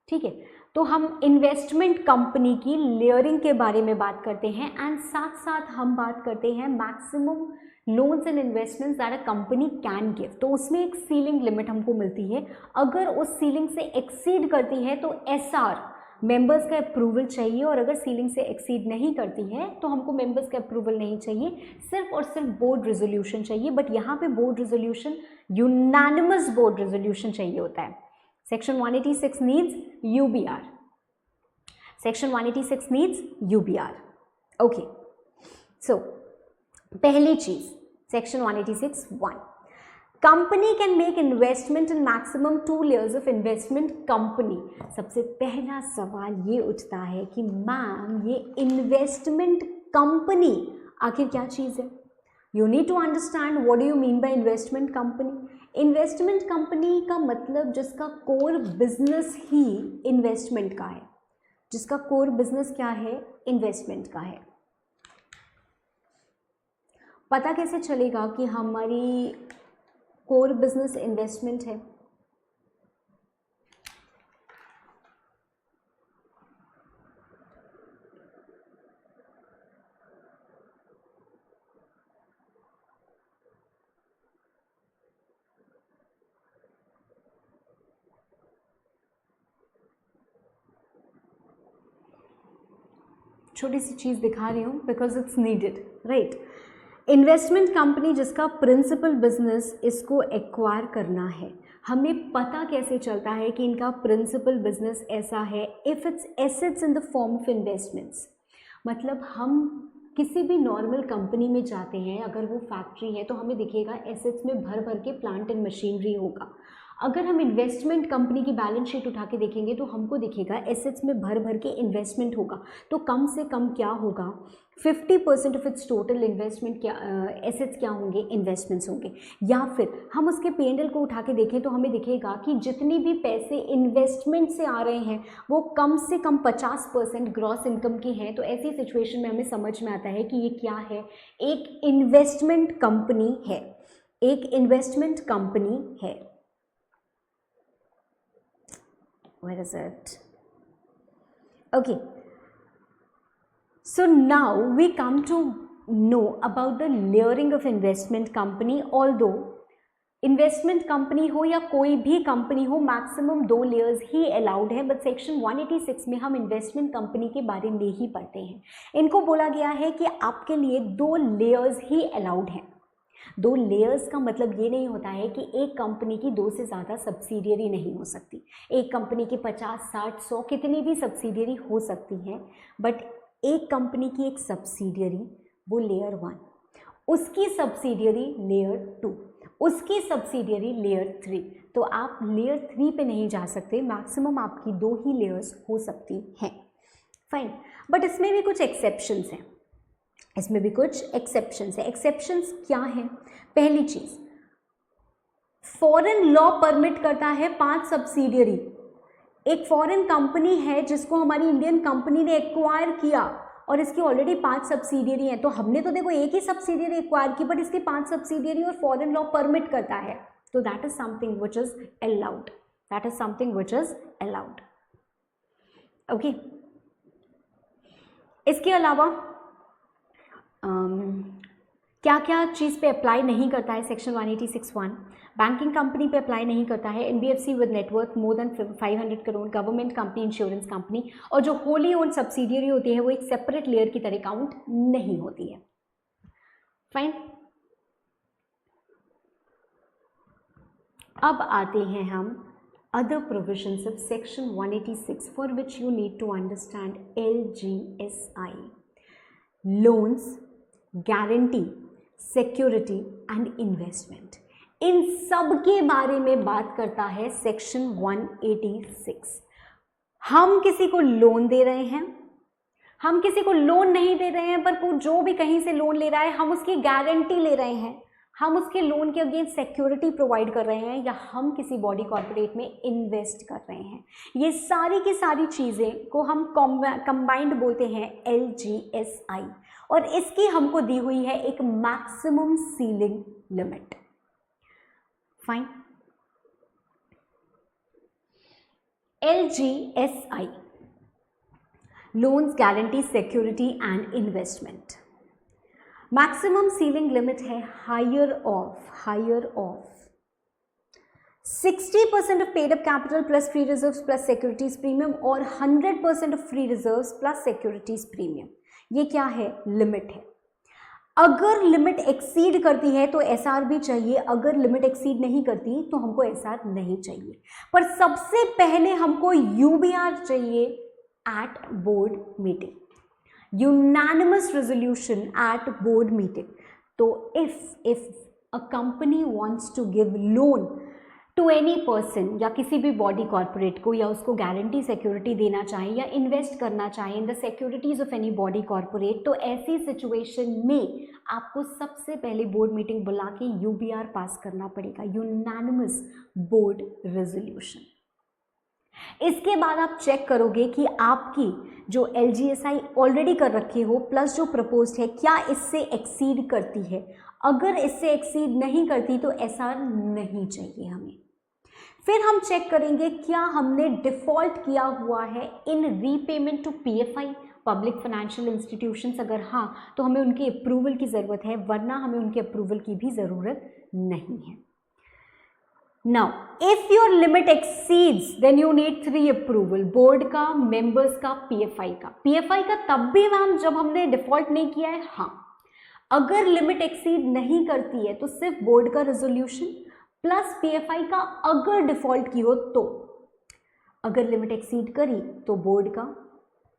ठीक है। तो हम इन्वेस्टमेंट कंपनी की लेयरिंग के बारे में बात करते हैं एंड साथ साथ हम बात करते हैं maximum loans and investments that a company can give, तो उसमें एक सीलिंग लिमिट हमको मिलती है। अगर उस सीलिंग से एक्सीड करती है तो एसआर मेंबर्स का अप्रूवल चाहिए, और अगर सीलिंग से एक्सीड नहीं करती है तो हमको मेंबर्स का अप्रूवल नहीं चाहिए, सिर्फ और सिर्फ बोर्ड रेजोल्यूशन चाहिए। बट यहाँ पे board resolution unanimous board resolution चाहिए होता है। Section 186 needs UBR, section 186 needs UBR. Okay, so पहली चीज section 186(1), company can make investment in maximum 2 layers of investment company. सबसे पहला सवाल ये उठता है कि मैम ये इन्वेस्टमेंट कंपनी आखिर क्या चीज़ है। You need to understand what do you mean by investment company. Investment company का मतलब जिसका कोर बिजनेस ही इन्वेस्टमेंट का है, जिसका कोर बिजनेस क्या है, इन्वेस्टमेंट का है। पता कैसे चलेगा कि हमारी कोर बिजनेस इन्वेस्टमेंट है? छोटी सी चीज़ दिखा रही हूँ because it's needed, right. Investment company जिसका प्रिंसिपल बिजनेस इसको एक्वायर करना है, हमें पता कैसे चलता है कि इनका प्रिंसिपल बिजनेस ऐसा है? If its assets in the form of investments, मतलब हम किसी भी नॉर्मल कंपनी में जाते हैं, अगर वो फैक्ट्री है तो हमें दिखेगा एसेट्स में भर भर के प्लांट एंड मशीनरी होगा। अगर हम इन्वेस्टमेंट कंपनी की बैलेंस शीट उठा के देखेंगे तो हमको दिखेगा एसेट्स में भर भर के इन्वेस्टमेंट होगा। तो कम से कम क्या होगा, 50% ऑफ इट्स टोटल इन्वेस्टमेंट क्या एसेट्स क्या होंगे? इन्वेस्टमेंट्स होंगे। या फिर हम उसके P&L को उठा के देखें तो हमें दिखेगा कि जितनी भी पैसे इन्वेस्टमेंट से आ रहे हैं वो कम से कम 50% ग्रॉस इनकम की हैं। तो ऐसी सिचुएशन में हमें समझ में आता है कि ये क्या है? एक इन्वेस्टमेंट कंपनी है, एक इन्वेस्टमेंट कंपनी है। Where is it? Okay. So now we come to know about the layering of investment company. Although investment company हो या कोई भी कंपनी हो, मैक्सिमम 2 लेयर्स ही अलाउड है, बट सेक्शन 186 में हम इन्वेस्टमेंट कंपनी के बारे में ही पढ़ते हैं। इनको बोला गया है कि आपके लिए 2 लेयर्स ही अलाउड हैं। 2 लेयर्स का मतलब ये नहीं होता है कि एक कंपनी की 2 से ज़्यादा सब्सिडियरी नहीं हो सकती। एक कंपनी की 50, 60, 100 कितनी भी सब्सिडियरी हो सकती हैं, बट एक कंपनी की एक सब्सिडियरी वो लेयर 1, उसकी सब्सिडियरी लेयर 2, उसकी सब्सिडियरी लेयर 3। तो आप लेयर 3 पे नहीं जा सकते, मैक्सिमम आपकी 2 ही लेयर्स हो सकती हैं। फाइन, बट इसमें भी कुछ एक्सेप्शंस हैं, इसमें भी कुछ एक्सेप्शंस है। एक्सेप्शंस क्या है? पहली चीज, फॉरेन लॉ परमिट करता है 5 सब्सिडियरी। एक फॉरेन कंपनी है जिसको हमारी इंडियन कंपनी ने एक्वायर किया और इसकी ऑलरेडी 5 सब्सिडियरी हैं। तो हमने तो देखो एक ही सब्सिडियरी एक्वायर की, बट इसकी 5 सब्सिडियरी और फॉरेन लॉ परमिट करता है। तो that is something which is allowed, that is something which is allowed. Okay, इसके अलावा क्या क्या चीज़ पे अप्लाई नहीं करता है सेक्शन 186(1)? बैंकिंग कंपनी पे अप्लाई नहीं करता है, NBFC with net worth more than 500 crore, government company, insurance company, और जो होली ओन सब्सिडियरी होती है वो एक सेपरेट लेयर की तरह काउंट नहीं होती है। फाइन, अब आते हैं हम other provisions of section 186 for which you need to understand LGSI, loans, guarantee, security and investment. इन सब के बारे में बात करता है सेक्शन 186। हम किसी को लोन दे रहे हैं, हम किसी को लोन नहीं दे रहे हैं, पर जो भी कहीं से लोन ले रहा है हम उसकी गारंटी ले रहे हैं, हम उसके लोन के अगेंस्ट सिक्योरिटी प्रोवाइड कर रहे हैं, या हम किसी बॉडी कॉर्पोरेट में इन्वेस्ट कर रहे हैं। ये सारी की सारी चीज़ें को हम कंबाइंड बोलते हैं LGSI, और इसकी हमको दी हुई है एक maximum ceiling limit. Fine, LGSI, loans, guarantee, security and investment. Maximum ceiling limit है higher of 60% of paid up capital plus free reserves plus securities premium, और 100% of free reserves plus securities premium. ये क्या है? Limit है। अगर limit exceed करती है तो SR भी चाहिए, अगर लिमिट एक्सीड नहीं करती तो हमको SR नहीं चाहिए। पर सबसे पहले हमको UBR चाहिए at board meeting, unanimous resolution at board meeting. तो if a company wants to give loan to any person या किसी भी बॉडी कॉर्पोरेट को, या उसको गारंटी सिक्योरिटी देना चाहे या इन्वेस्ट करना चाहे in the securities of any body corporate, तो ऐसी सिचुएशन में आपको सबसे पहले बोर्ड मीटिंग बुला के UBR पास करना पड़ेगा, यूनानिमस बोर्ड रेजोल्यूशन। इसके बाद आप चेक करोगे कि आपकी जो LGSI ऑलरेडी कर रखी हो प्लस जो प्रपोज्ड है क्या इससे एक्सीड करती है। अगर इससे एक्सीड नहीं करती तो SR नहीं चाहिए हमें। फिर हम चेक करेंगे क्या हमने डिफॉल्ट किया हुआ है in repayment to PFI, public financial institutions. अगर हाँ तो हमें उनकी अप्रूवल की ज़रूरत है, वरना हमें उनके अप्रूवल की भी ज़रूरत नहीं है। Now, if your limit exceeds, then you need 3 approval, board का, मेंबर्स का, PFI का। PFI का तब भी मैम जब हमने डिफॉल्ट नहीं किया है। हाँ, अगर लिमिट एक्सीड नहीं करती है तो सिर्फ बोर्ड का रेजोल्यूशन प्लस पीएफआई का अगर डिफॉल्ट की हो तो, अगर लिमिट एक्सीड करी तो बोर्ड का,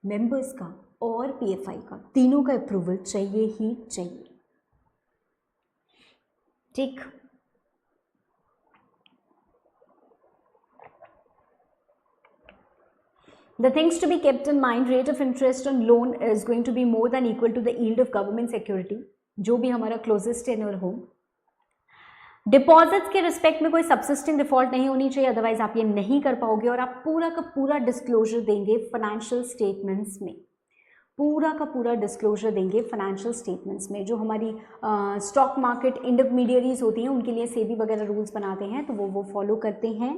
मेंबर्स का और पीएफआई का, तीनों का अप्रूवल चाहिए ही चाहिए। ठीक, The things to be kept in mind, rate of interest on loan is going to be more than equal to the yield of government security, जो भी हमारा क्लोजेस्ट टेन्योर हो। डिपॉजिट्स के रिस्पेक्ट में कोई सबसिस्टिंग डिफॉल्ट नहीं होनी चाहिए, अदरवाइज आप ये नहीं कर पाओगे। और आप पूरा का पूरा डिस्क्लोजर देंगे फाइनेंशियल स्टेटमेंट्स में, पूरा का पूरा डिस्क्लोजर देंगे फाइनेंशियल स्टेटमेंट्स में। जो हमारी स्टॉक मार्केट इंटरमीडियरीज होती हैं उनके लिए सेबी वगैरह रूल्स बनाते हैं तो वो फॉलो करते हैं।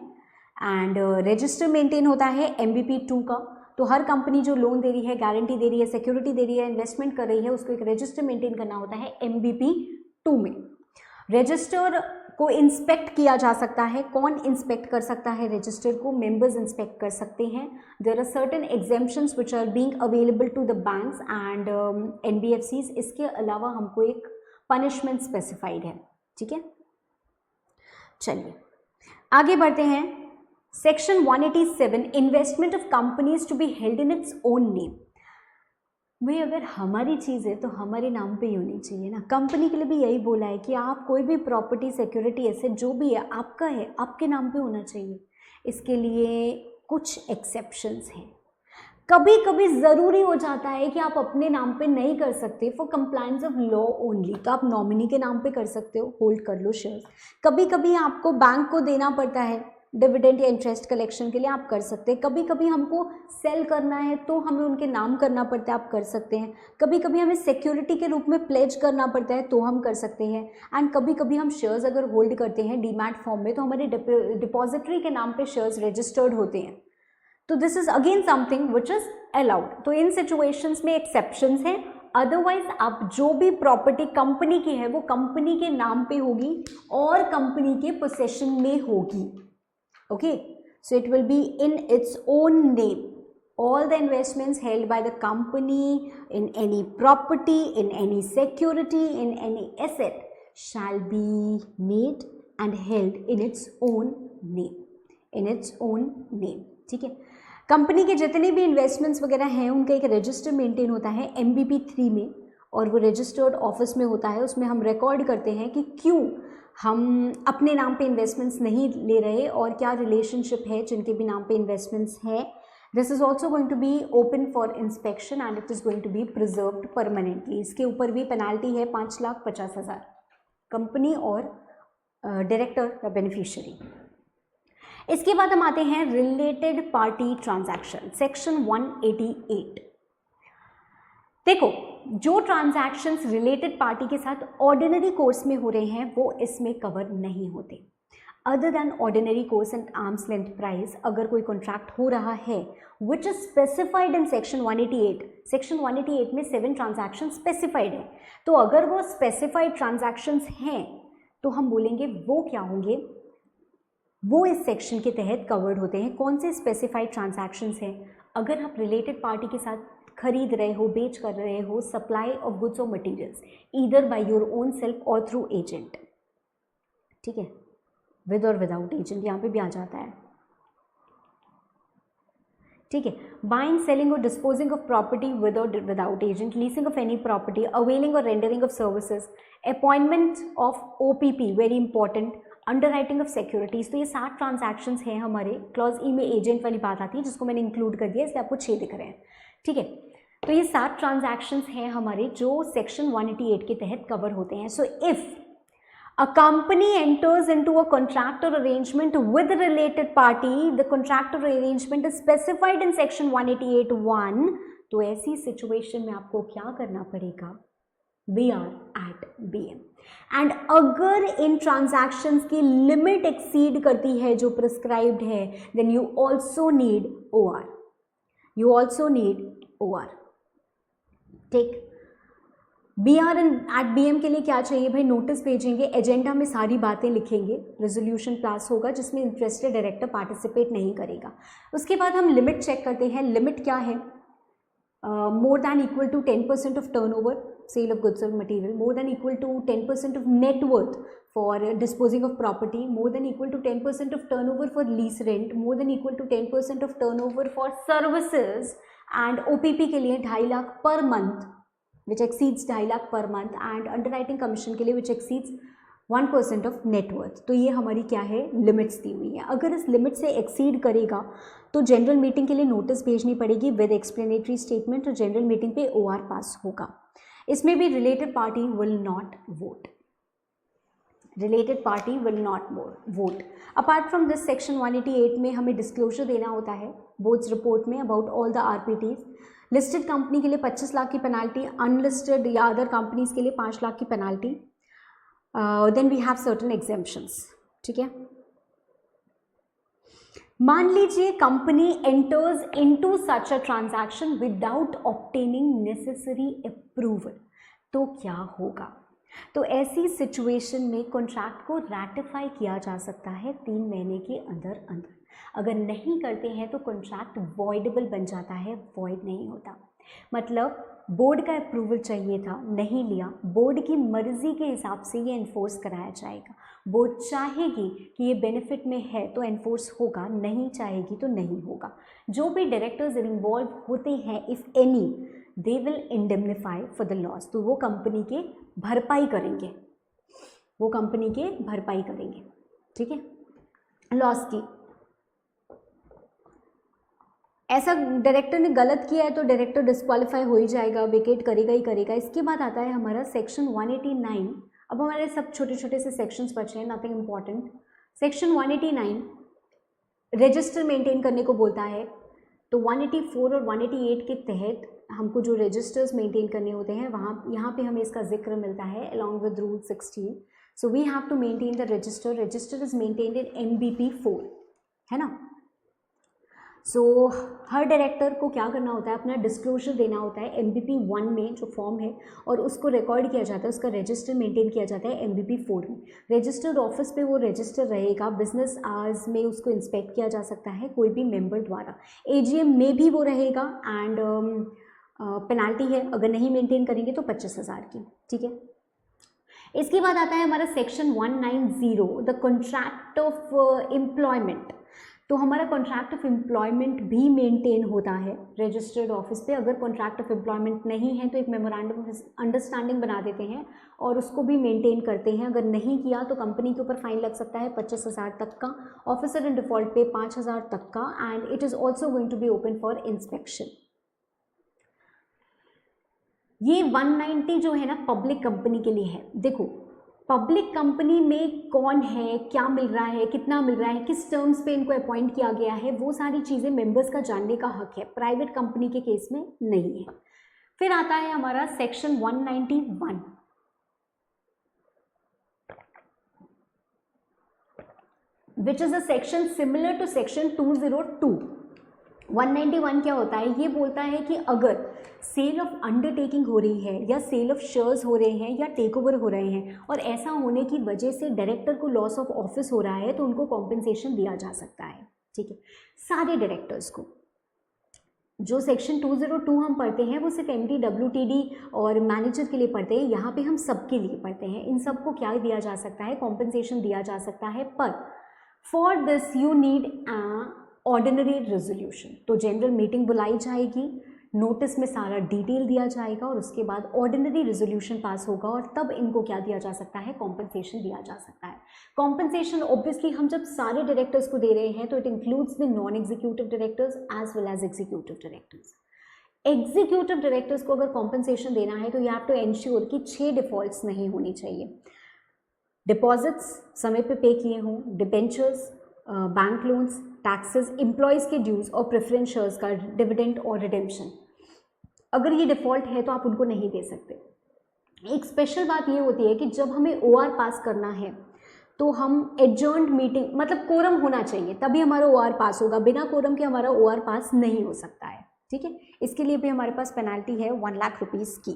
एंड रजिस्टर मेंटेन होता है MBP 2 का। तो हर कंपनी जो लोन दे रही है, गारंटी दे रही है, सिक्योरिटी दे रही है, इन्वेस्टमेंट कर रही है, उसको एक रजिस्टर मेंटेन करना होता है MBP 2 में। रजिस्टर को इंस्पेक्ट किया जा सकता है। कौन इंस्पेक्ट कर सकता है रजिस्टर को? मेंबर्स इंस्पेक्ट कर सकते हैं। There are certain exemptions which are being available to the banks and NBFCs। इसके अलावा हमको एक पनिशमेंट स्पेसिफाइड है। ठीक है, चलिए आगे बढ़ते हैं। Section 187, investment of companies to be held in its own name. भाई अगर हमारी चीज़ है तो हमारे नाम पे ही होनी चाहिए ना। कंपनी के लिए भी यही बोला है कि आप कोई भी प्रॉपर्टी, सिक्योरिटी, एसेट जो भी है आपका है, आपके नाम पे होना चाहिए। इसके लिए कुछ एक्सेप्शंस हैं। कभी कभी ज़रूरी हो जाता है कि आप अपने नाम पे नहीं कर सकते for compliance of law only, तो आप नॉमिनी के नाम पे कर सकते हो, होल्ड कर लो शेयर्स। कभी कभी आपको बैंक को देना पड़ता है डिविडेंड या इंटरेस्ट कलेक्शन के लिए, आप कर सकते हैं। कभी कभी हमको सेल करना है तो हमें उनके नाम करना पड़ता है, आप कर सकते हैं। कभी कभी हमें सिक्योरिटी के रूप में प्लेज करना पड़ता है तो हम कर सकते हैं। एंड कभी कभी हम शेयर्स अगर होल्ड करते हैं डीमैट फॉर्म में तो हमारे डिपॉजिटरी के नाम पे शेयर्स रजिस्टर्ड होते हैं। तो this is again something which is allowed. तो इन सिचुएशंस में एक्सेप्शंस हैं। अदरवाइज आप जो भी प्रॉपर्टी कंपनी की है वो कंपनी के नाम पे होगी और कंपनी के पोसेशन में होगी। Okay, so it will be in its own name. All the investments held by the company in any property, in any security, in any asset shall be made and held in its own name. In its own name. ठीक है, company के जितने भी investments वगैरह हैं उनका एक register maintain होता है MBP 3 में, और वो रजिस्टर्ड ऑफिस में होता है। उसमें हम रिकॉर्ड करते हैं कि क्यों हम अपने नाम पे इन्वेस्टमेंट्स नहीं ले रहे और क्या रिलेशनशिप है जिनके भी नाम पे इन्वेस्टमेंट्स है। This is also going to be open for inspection and it is going to be preserved permanently. इसके ऊपर भी पेनाल्टी है 5,50,000 कंपनी और डायरेक्टर या बेनिफिशियरी। इसके बाद हम आते हैं रिलेटेड पार्टी ट्रांजैक्शन, सेक्शन 188। देखो, जो ट्रांजैक्शंस रिलेटेड पार्टी के साथ ऑर्डिनरी कोर्स में हो रहे हैं वो इसमें कवर नहीं होते। Other than ordinary course and arms length price, अगर कोई कॉन्ट्रैक्ट हो रहा है which is specified in section 188, section 188 में 7 ट्रांजैक्शन स्पेसिफाइड है। तो अगर वो स्पेसिफाइड ट्रांजैक्शंस हैं तो हम बोलेंगे वो क्या होंगे, वो इस सेक्शन के तहत कवर्ड होते हैं। कौन से स्पेसिफाइड ट्रांजैक्शंस हैं? अगर आप रिलेटेड पार्टी के साथ खरीद रहे हो, बेच कर रहे हो, सप्लाई ऑफ गुड्स और materials either by your own self और थ्रू एजेंट। ठीक है, विद और विदाउट एजेंट यहाँ पे भी आ जाता है। ठीक है, बाइंग, सेलिंग और डिस्पोजिंग ऑफ प्रॉपर्टी विद और without agent, leasing of any property, availing और rendering of services, appointment of OPP, very important, underwriting of securities. तो ये 7 ट्रांजैक्शंस हैं हमारे। क्लॉज ई में एजेंट वाली बात आती है जिसको मैंने इंक्लूड कर दिया, इसलिए आपको 6 दिख रहे हैं। ठीक है, तो ये 7 ट्रांजैक्शंस हैं हमारे जो सेक्शन 188 के तहत कवर होते हैं। So if a company enters into a contract or arrangement with a related party, the contract or arrangement is specified in section 188(1), तो ऐसी सिचुएशन में आपको क्या करना पड़ेगा? We are at BM। And अगर इन ट्रांजैक्शंस की लिमिट एक्सीड करती है जो प्रिस्क्राइब्ड है, then you also need OR, you also need OR। ठीक, BR एट BM के लिए क्या चाहिए भाई? नोटिस भेजेंगे, एजेंडा में सारी बातें लिखेंगे, रेजोल्यूशन पास होगा जिसमें इंटरेस्टेड डायरेक्टर पार्टिसिपेट नहीं करेगा। उसके बाद हम लिमिट चेक करते हैं। लिमिट क्या है? More than equal to 10% of turnover, sale of goods or material, more than equal to 10% of net worth for disposing of property, more than equal to 10% of turnover for lease rent, more than equal to 10% of turnover for services, and OPP के लिए 2.5 lakh per month which exceeds 2.5 lakh per month, and underwriting commission के लिए which exceeds 1% of net worth. तो ये हमारी क्या है, limits दी हुई है। अगर इस लिमिट से एक्सीड करेगा तो जनरल मीटिंग के लिए नोटिस भेजनी पड़ेगी विद एक्सप्लेनेटरी स्टेटमेंट, और जनरल मीटिंग पे OR पास होगा। इसमें भी related party will not vote, related party will not vote. Apart from this section 188 में हमें डिस्क्लोजर देना होता है बोर्ड्स रिपोर्ट में about all the RPTs। Listed company के लिए 25 लाख की पेनाल्टी, अनलिस्टेड या अदर कंपनीज के लिए 5 लाख की penalty. Then we have certain exemptions, ठीक है। मान लीजिए company enters into such a transaction without obtaining necessary approval, तो क्या होगा? तो ऐसी सिचुएशन में कॉन्ट्रैक्ट को रैटिफाई किया जा सकता है 3 महीने के अंदर अंदर। अगर नहीं करते हैं तो कॉन्ट्रैक्ट वॉइडेबल बन जाता है, वॉइड नहीं होता। मतलब बोर्ड का अप्रूवल चाहिए था, नहीं लिया, बोर्ड की मर्जी के हिसाब से ये एनफोर्स कराया जाएगा। बोर्ड चाहेगी कि ये बेनिफिट में है तो एनफोर्स होगा, नहीं चाहेगी तो नहीं होगा। जो भी डायरेक्टर्स इन्वॉल्व होते हैं if any, they will इंडेमनिफाई for the loss, तो वो कंपनी के भरपाई करेंगे, वो कंपनी के भरपाई करेंगे, ठीक है, लॉस की। ऐसा डायरेक्टर ने गलत किया है तो डायरेक्टर डिस्क्वालीफाई हो ही जाएगा, वेकेट करेगा ही करेगा। इसके बाद आता है हमारा सेक्शन 189। अब हमारे सब छोटे छोटे से सेक्शंस बचे हैं, nothing important. Section 189 register maintain करने को बोलता है। तो 184 और 188 के तहत हमको जो रजिस्टर्स मेंटेन करने होते हैं वहाँ यहाँ पे हमें इसका जिक्र मिलता है along with rule 16। So we have to maintain the register, register is maintained in MBP 4, है ना। सो हर डायरेक्टर को क्या करना होता है, अपना डिस्क्लोजर देना होता है MBP 1 में जो फॉर्म है, और उसको रिकॉर्ड किया जाता है, उसका रजिस्टर मेंटेन किया जाता है MBP 4 में। रजिस्टर्ड ऑफिस पे वो रजिस्टर रहेगा, बिजनेस आवर्स में उसको इंस्पेक्ट किया जा सकता है कोई भी मेंबर द्वारा, AGM में भी वो रहेगा, एंड पेनाल्टी है अगर नहीं मेंटेन करेंगे तो 25,000 की, ठीक है। इसके बाद आता है हमारा section 190, the contract of employment. तो हमारा कॉन्ट्रैक्ट ऑफ एम्प्लॉयमेंट भी मेंटेन होता है रजिस्टर्ड ऑफिस पे। अगर कॉन्ट्रैक्ट ऑफ एम्प्लॉयमेंट नहीं है तो एक मेमोरेंडम ऑफ अंडरस्टैंडिंग बना देते हैं और उसको भी मेंटेन करते हैं। अगर नहीं किया तो कंपनी के ऊपर फाइन लग सकता है 25,000 तक का, ऑफिसर इन डिफॉल्ट पे 5,000 तक का, and it is also going to be open for inspection. ये 190 जो है ना पब्लिक कंपनी के लिए है। देखो पब्लिक कंपनी में कौन है, क्या मिल रहा है, कितना मिल रहा है, किस टर्म्स पे इनको अपॉइंट किया गया है, वो सारी चीज़ें मेंबर्स का जानने का हक है, प्राइवेट कंपनी के केस में नहीं है। फिर आता है हमारा section 191, which is a section similar to section 202। 191 क्या होता है, ये बोलता है कि अगर सेल ऑफ अंडरटेकिंग हो रही है या सेल ऑफ शेयर्स हो रहे हैं या टेक ओवर हो रहे हैं और ऐसा होने की वजह से डायरेक्टर को लॉस ऑफ ऑफिस हो रहा है तो उनको कॉम्पेंसेशन दिया जा सकता है, ठीक है, सारे डायरेक्टर्स को। जो सेक्शन 202 हम पढ़ते हैं वो सिर्फ MD, WTD और मैनेजर के लिए पढ़ते हैं, यहाँ पे हम सबके लिए पढ़ते हैं। इन सबको क्या दिया जा सकता है, कॉम्पेंसेशन दिया जा सकता है, पर for this you need ordinary resolution. तो जनरल मीटिंग बुलाई जाएगी, नोटिस में सारा डिटेल दिया जाएगा और उसके बाद ऑर्डिनरी रेजोल्यूशन पास होगा और तब इनको क्या दिया जा सकता है, कॉम्पेंसेशन दिया जा सकता है। कॉम्पेंसेशन ऑब्वियसली हम जब सारे डायरेक्टर्स को दे रहे हैं तो it includes the non executive directors as well as executive directors. Executive directors को अगर कॉम्पेंसेशन देना है तो यू हैव टू एंश्योर कि 6 डिफॉल्ट्स नहीं होनी चाहिए। डिपॉजिट्स समय पे किए हों, debentures, bank loans, taxes, employees के ड्यूज और प्रेफरेंस शेयर्स का डिविडेंड और रिडेम्पशन, अगर ये डिफ़ॉल्ट है तो आप उनको नहीं दे सकते। एक स्पेशल बात ये होती है कि जब हमें OR पास करना है तो हम एडजर्न्ड मीटिंग, मतलब कोरम होना चाहिए तभी हमारा OR पास होगा, बिना कोरम के हमारा OR पास नहीं हो सकता है, ठीक है। इसके लिए भी हमारे पास पेनाल्टी है 1 लाख रुपीज़ की।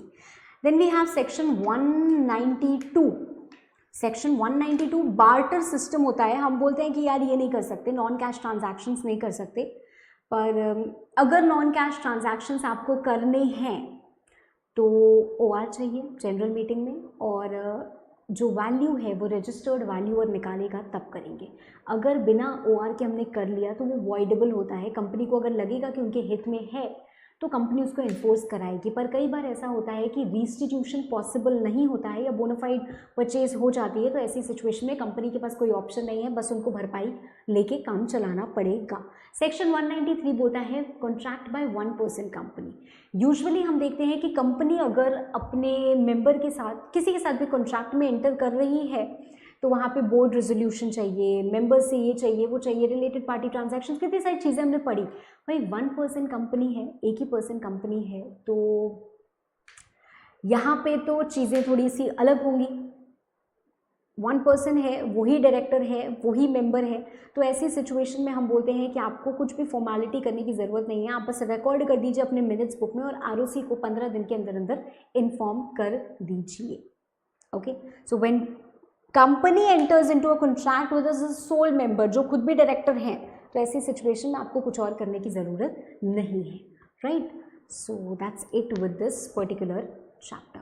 Then we have section 192। Section 192 barter system होता है। हम बोलते हैं कि यार ये नहीं कर सकते, नॉन कैश ट्रांजैक्शंस नहीं कर सकते, पर अगर नॉन कैश ट्रांजैक्शंस आपको करने हैं तो OR चाहिए जनरल मीटिंग में, और जो वैल्यू है वो रजिस्टर्ड वैल्यू और निकालेगा तब करेंगे। अगर बिना OR के हमने कर लिया तो वो वॉइडेबल होता है। कंपनी को अगर लगेगा कि उनके हित में है तो कंपनी उसको इन्फोर्स कराएगी, पर कई बार ऐसा होता है कि रिस्टिट्यूशन पॉसिबल नहीं होता है या बोनाफाइड परचेज हो जाती है, तो ऐसी सिचुएशन में कंपनी के पास कोई ऑप्शन नहीं है, बस उनको भरपाई लेके काम चलाना पड़ेगा। सेक्शन 193 बोलता है कॉन्ट्रैक्ट बाय 1% कंपनी। यूजुअली हम देखते हैं कि कंपनी अगर अपने मेंबर के साथ किसी के साथ भी कॉन्ट्रैक्ट में एंटर कर रही है तो वहाँ पे बोर्ड रेजोल्यूशन चाहिए, मेंबर्स से ये चाहिए वो चाहिए, रिलेटेड पार्टी ट्रांजैक्शन, कितनी सारी चीज़ें हमने पढ़ी। भाई 1% कंपनी है, एक ही पर्सन कंपनी है, तो यहाँ पे तो चीज़ें थोड़ी सी अलग होंगी। 1% है, वही डायरेक्टर है, वही मेंबर है, तो ऐसी सिचुएशन में हम बोलते हैं कि आपको कुछ भी फॉर्मेलिटी करने की ज़रूरत नहीं है, आप बस रिकॉर्ड कर दीजिए अपने मिनट्स बुक में और ROC को 15 दिन के अंदर अंदर इन्फॉर्म कर दीजिए। Okay, so when company enters into a contract with a sole member, जो खुद भी डायरेक्टर हैं, तो ऐसी सिचुएशन में आपको कुछ और करने की ज़रूरत नहीं है, right. So that's it with this particular chapter.